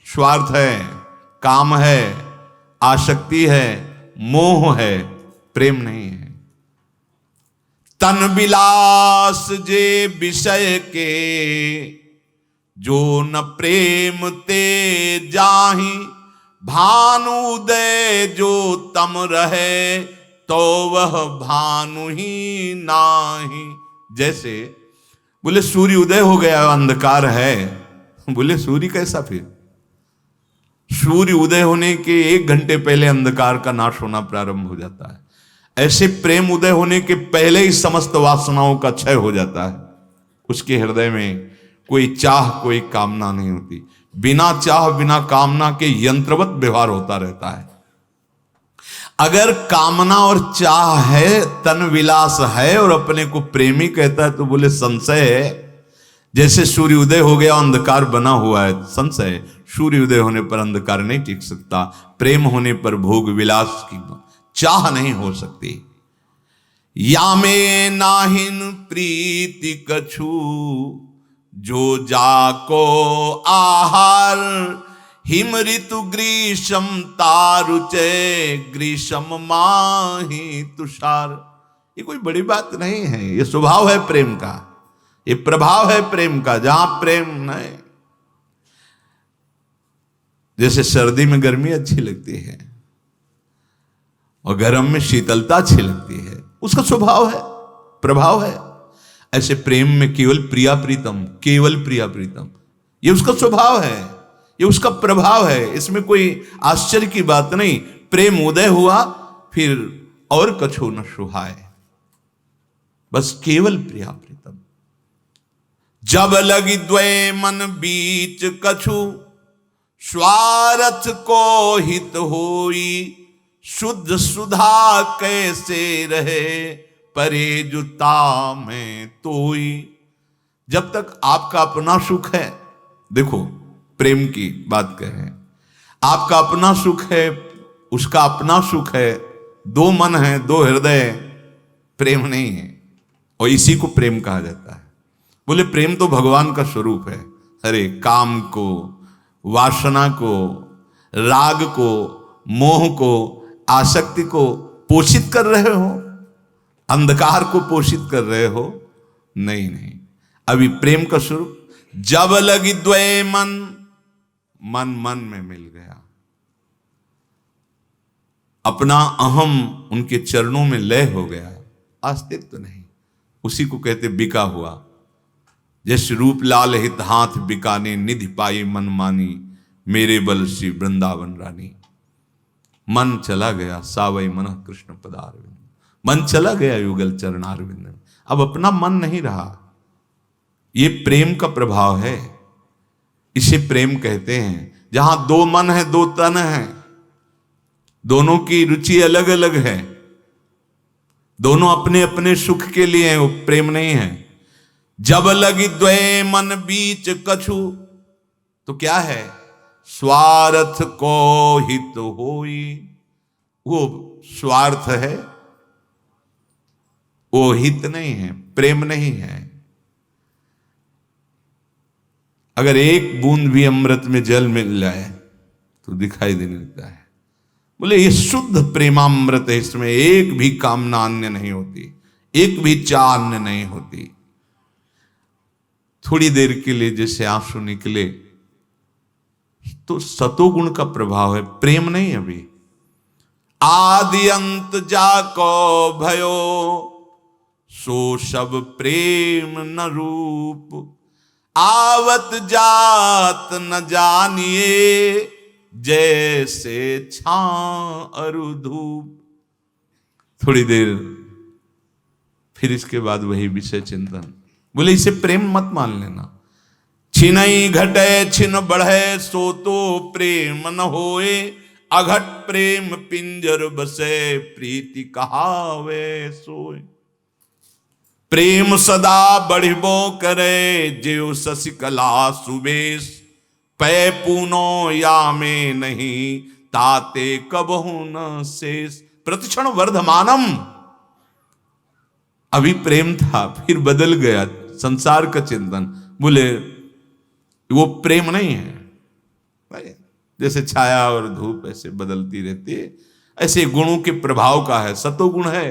स्वार्थ है, काम है, आसक्ति है, मोह है, प्रेम नहीं है। तन विलास जे विषय के, जो न प्रेम ते जाहि, भानुदय जो तम रहे, तो वह भानु ही नाही। जैसे बोले सूर्य उदय हो गया अंधकार है, बोले सूर्य कैसा? फिर सूर्य उदय होने के 1 घंटे पहले अंधकार का नाश होना प्रारंभ हो जाता है। ऐसे प्रेम उदय होने के पहले ही समस्त वासनाओं का क्षय हो जाता है। उसके हृदय में कोई चाह कोई कामना नहीं होती। बिना चाह बिना कामना के यंत्रवत व्यवहार होता रहता है। अगर कामना और चाह है, तन विलास है और अपने को प्रेमी कहता है, तो बोले संशय है। जैसे सूर्य उदय हो गया अंधकार बना हुआ है, संशय। सूर्य उदय होने पर अंधकार नहीं टिक सकता। प्रेम होने पर भोग विलास की चाह नहीं हो सकती। या में नाहिन प्रीति कछु, जो जाको आहार, हिम ऋतु ग्रीष्म तारुचे, ग्रीष्म माही तुषार। ये कोई बड़ी बात नहीं है, ये स्वभाव है प्रेम का, ये प्रभाव है प्रेम का। जहां प्रेम नहीं, जैसे सर्दी में गर्मी अच्छी लगती है और गर्म में शीतलता अच्छी लगती है, उसका स्वभाव है, प्रभाव है। ऐसे प्रेम में केवल प्रिया प्रीतम, केवल प्रिया प्रीतम, ये उसका स्वभाव है, ये उसका प्रभाव है। इसमें कोई आश्चर्य की बात नहीं। प्रेम उदय हुआ फिर और कछु न सुहाए, बस केवल प्रिया प्रीतम। जब लगी द्वय मन बीच कछु, स्वार्थ को हित होई, शुद्ध सुधा कैसे रहे, परे जुता में तोई। जब तक आपका अपना सुख है, देखो प्रेम की बात कर रहे हैं, आपका अपना सुख है, उसका अपना सुख है, 2 मन है, 2 हृदय, प्रेम नहीं है। और इसी को प्रेम कहा जाता है। बोले प्रेम तो भगवान का स्वरूप है। अरे काम को, वासना को, राग को, मोह को, आसक्ति को पोषित कर रहे हो, अंधकार को पोषित कर रहे हो? नहीं नहीं, अभी प्रेम का स्वरूप। जब लगी द्वय मन, मन मन में मिल गया, अपना अहम उनके चरणों में लय हो गया, अस्तित्व नहीं। उसी को कहते बिका हुआ। जैसे रूप लाल हित हाथ बिकाने, निधि पाई मन मानी, मेरे बल श्री वृंदावन रानी। मन चला गया सावई मन कृष्ण पदारविंद, मन चला गया युगल चरणारविंद में, अब अपना मन नहीं रहा। ये प्रेम का प्रभाव है, इसे प्रेम कहते हैं। जहां 2 मन है, 2 तन है, दोनों की रुचि अलग अलग है, दोनों अपने अपने सुख के लिए हैं, वो प्रेम नहीं है। जब लगी द्वय मन बीच कछु, तो क्या है? स्वार्थ को हित होई। वो स्वार्थ है, वो हित नहीं है, प्रेम नहीं है। अगर एक बूंद भी अमृत में जल मिल जाए तो दिखाई देने लगता है। बोले ये शुद्ध प्रेमामृत है, इसमें एक भी कामना अन्य नहीं होती, एक भी चाह अन्य नहीं होती। थोड़ी देर के लिए जैसे आंसू निकले तो सतोगुण का प्रभाव है, प्रेम नहीं। अभी आदि अंत जाको भयो, सो सब प्रेम न रूप, आवत जात न जानिए, जैसे छां अरु धूप। थोड़ी देर फिर इसके बाद वही विषय चिंतन। बोले इसे प्रेम मत मान लेना। छिनई घटे छिन बढ़े, सो तो प्रेम न होए, अघट प्रेम पिंजर बसे, प्रीति कहावे सोए। प्रेम सदा बढ़िबो करे, ज्यो शशिकला सुबेश, पै पूनो या में नहीं, ताते कबहु न शेष। प्रतिक्षण वर्धमानम। अभी प्रेम था, फिर बदल गया, संसार का चिंतन। बोले वो प्रेम नहीं है। जैसे छाया और धूप ऐसे बदलती रहती है, ऐसे गुणों के प्रभाव का है। सतोगुण है,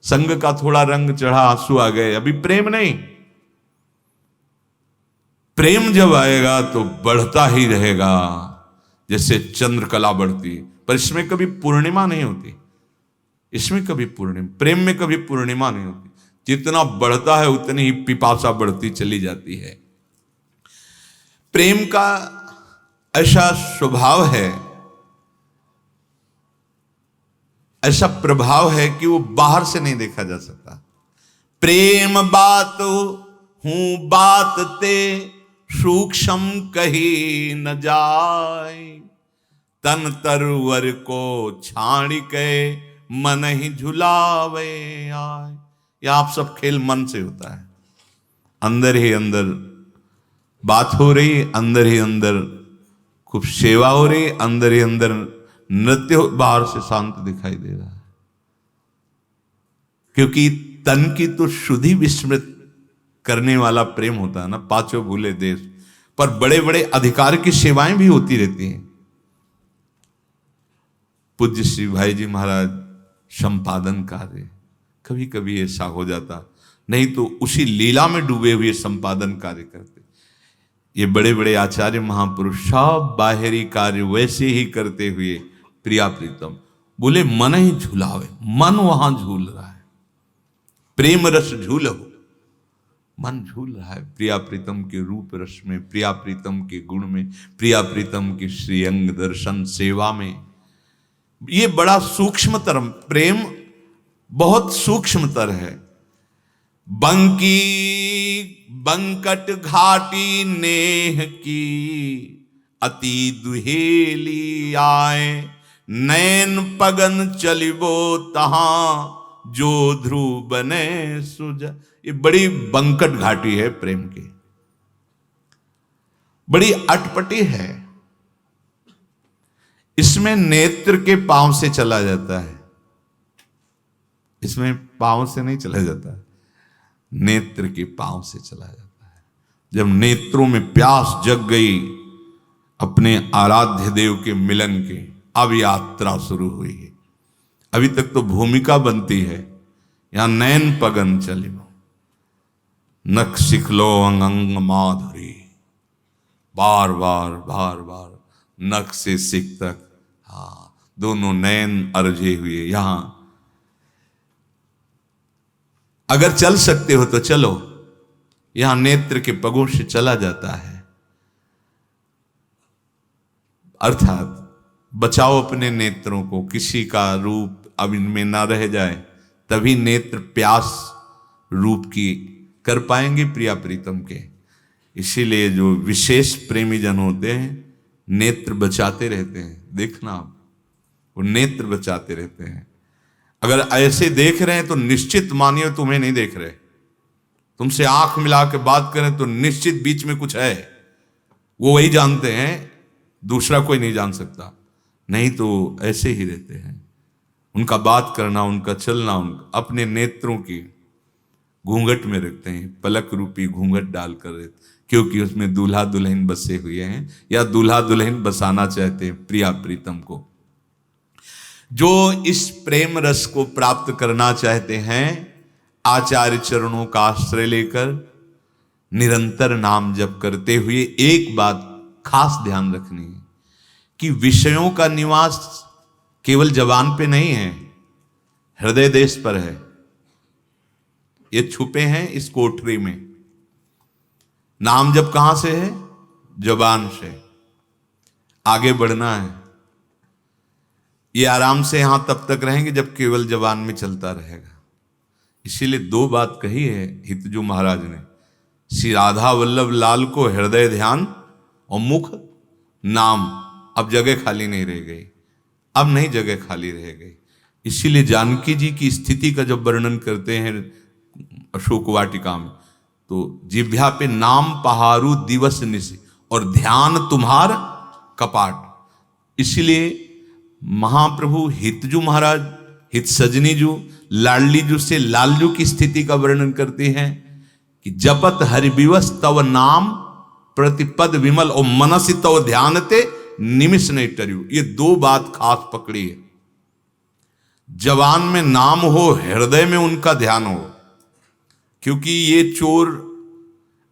संग का थोड़ा रंग चढ़ा, आंसू आ गए, अभी प्रेम नहीं। प्रेम जब आएगा तो बढ़ता ही रहेगा, जैसे चंद्रकला बढ़ती है, पर इसमें कभी पूर्णिमा नहीं होती। इसमें कभी प्रेम में कभी पूर्णिमा नहीं होती। जितना बढ़ता है उतनी ही पिपासा बढ़ती चली जाती है। प्रेम का ऐसा स्वभाव है, ऐसा प्रभाव है कि वो बाहर से नहीं देखा जा सकता। प्रेम बात हूं बात ते सूक्ष्म कही न जाए, तन तरवर को छाड़ी के मन ही झुलावे आए। यह आप सब खेल मन से होता है। अंदर ही अंदर बात हो रही, अंदर ही अंदर खूब सेवा हो रही, अंदर ही अंदर नृत्य हो, बाहर से शांत दिखाई दे रहा है। क्योंकि तन की तो शुद्धि विस्मृत करने वाला प्रेम होता है ना, पांचों भूले देश। पर बड़े बड़े अधिकार की सेवाएं भी होती रहती हैं। पूज्य श्री भाई जी महाराज संपादन कार्य, कभी कभी ऐसा हो जाता, नहीं तो उसी लीला में डूबे हुए संपादन कार्य करते। ये बड़े बड़े आचार्य महापुरुष सब बाहरी कार्य वैसे ही करते हुए प्रिया प्रीतम बोले मन ही झूलावे, मन वहां झूल रहा है। प्रेम रस झूल हो, मन झूल रहा है प्रिया प्रीतम के रूप रस में, प्रिया प्रीतम के गुण में, प्रिया प्रीतम के श्रीअंग दर्शन सेवा में। ये बड़ा सूक्ष्मतर प्रेम, बहुत सूक्ष्मतर है। बंकी बंकट घाटी नेह की अति दुहेली आए, नैन पगन चलिबो तहां जो ध्रुव बने सुज। ये बड़ी बंकट घाटी है प्रेम की, बड़ी अटपटी है। इसमें नेत्र के पांव से चला जाता है, इसमें पांव से नहीं चला जाता, नेत्र के पांव से चला जाता है। जब नेत्रों में प्यास जग गई अपने आराध्य देव के मिलन की, अब यात्रा शुरू हुई है। अभी तक तो भूमिका बनती है, यहां नैन पगन चलिबो नख सिखलो अंग अंग माधुरी, बार बार बार बार नख से सिख तक, हाँ दोनों नैन अर्जे हुए। यहां अगर चल सकते हो तो चलो, यहां नेत्र के पगों से चला जाता है। अर्थात बचाओ अपने नेत्रों को, किसी का रूप अब इनमें ना रह जाए, तभी नेत्र प्यास रूप की कर पाएंगे प्रिया प्रीतम के। इसीलिए जो विशेष प्रेमी जन होते हैं नेत्र बचाते रहते हैं। देखना आप, वो नेत्र बचाते रहते हैं। अगर ऐसे देख रहे हैं तो निश्चित मानिए तुम्हें नहीं देख रहे। तुमसे आंख मिला के बात करें तो निश्चित बीच में कुछ है, वो वही जानते हैं, दूसरा कोई नहीं जान सकता। नहीं तो ऐसे ही रहते हैं। उनका बात करना, उनका चलना, उनका अपने नेत्रों की घूंघट में रखते हैं, पलक रूपी घूंघट डालकर, क्योंकि उसमें दूल्हा दुल्हन बसे हुए हैं या दूल्हा दुल्हन बसाना चाहते हैं प्रिया प्रीतम को। जो इस प्रेम रस को प्राप्त करना चाहते हैं, आचार्य चरणों का आश्रय लेकर निरंतर नाम जप करते हुए एक बात खास ध्यान रखनी है कि विषयों का निवास केवल जबान पे नहीं है, हृदय देश पर है। ये छुपे हैं इस कोठरी में। नाम जप कहां से है? जबान से। आगे बढ़ना है। ये आराम से यहां तब तक रहेंगे जब केवल जबान में चलता रहेगा। इसीलिए दो बात कही है हितजू महाराज ने, श्री राधा वल्लभ लाल को हृदय ध्यान और मुख नाम। अब जगह खाली नहीं रह गई, अब नहीं जगह खाली रह गई। इसीलिए जानकी जी की स्थिति का जब वर्णन करते हैं अशोक वाटिका में, तो जिह्वा पे नाम पहारू दिवस निशि और ध्यान तुम्हार कपाट। इसलिए महाप्रभु हितजू महाराज, हित सजनी जू, लाडली जू से लालजू की स्थिति का वर्णन करते हैं कि जपत हरिविवस तव नाम प्रतिपद विमल और मनसी तव ध्यानते निमिष नहीं टरयू। ये दो बात खास पकड़ी है। जबान में नाम हो, हृदय में उनका ध्यान हो। क्योंकि ये चोर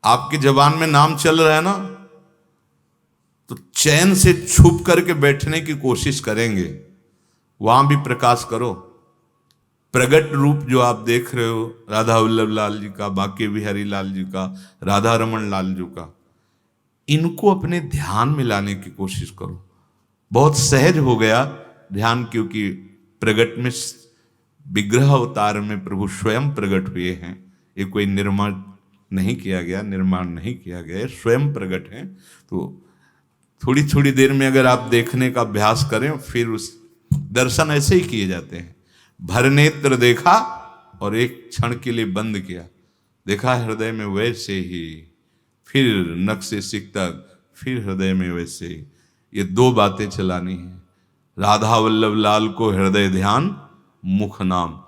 आपकी जबान में नाम चल रहा है ना, तो चैन से छुप करके बैठने की कोशिश करेंगे। वहां भी प्रकाश करो। प्रगट रूप जो आप देख रहे हो राधा वल्लभ लाल जी का, बांके बिहारी लाल जी का, राधा रमन लाल जी का, इनको अपने ध्यान में लाने की कोशिश करो। बहुत सहज हो गया ध्यान, क्योंकि प्रगट में विग्रह अवतार में प्रभु स्वयं प्रकट हुए हैं। ये कोई निर्माण नहीं किया गया, स्वयं प्रकट हैं। तो थोड़ी थोड़ी देर में अगर आप देखने का अभ्यास करें, फिर उस दर्शन ऐसे ही किए जाते हैं। भर नेत्र देखा और एक क्षण के लिए बंद किया, देखा हृदय में वैसे ही, फिर नख से सिक तक, फिर हृदय में वैसे ही। ये दो बातें चलानी है। राधा वल्लभ लाल को हृदय ध्यान, मुख नाम।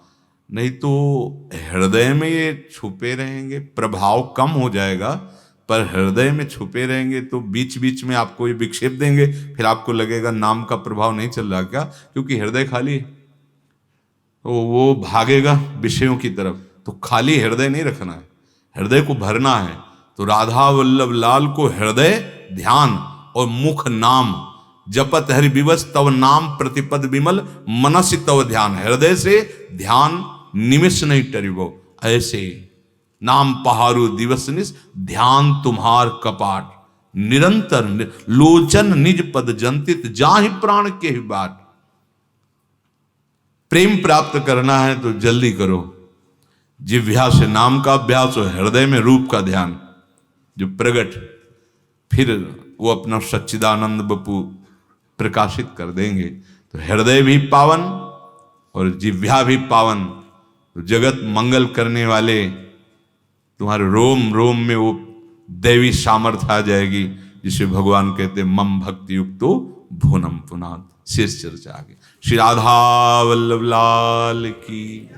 नहीं तो हृदय में ये छुपे रहेंगे, प्रभाव कम हो जाएगा। पर हृदय में छुपे रहेंगे तो बीच बीच में आपको ये विक्षेप देंगे, फिर आपको लगेगा नाम का प्रभाव नहीं चल रहा क्या, क्योंकि हृदय खाली है। तो वो भागेगा विषयों की तरफ। तो खाली हृदय नहीं रखना है, हृदय को भरना है। तो राधा वल्लभ लाल को हृदय ध्यान और मुख नाम। जपत हरि विवश तव नाम प्रतिपद विमल, मनस तव ध्यान। हृदय से ध्यान निमिष नहीं टरिबो, ऐसे नाम पहारू दिवस निस, ध्यान तुम्हार कपाट। निरंतर लोचन निज पद जंतित, जाहि प्राण के ही बाट। प्रेम प्राप्त करना है तो जल्दी करो। जिह्वा से नाम का अभ्यास और हृदय में रूप का ध्यान जो प्रगट, फिर वो अपना सच्चिदानंद बपू प्रकाशित कर देंगे। तो हृदय भी पावन और जिह्वा भी पावन। तो जगत मंगल करने वाले तुम्हारे रोम रोम में वो दैवी सामर्थ्य आ जाएगी, जिसे भगवान कहते मम भक्ति युक्तो भुवनम पुनाद। शेष चर्चा आगे। श्री राधा वल्लभ लाल की।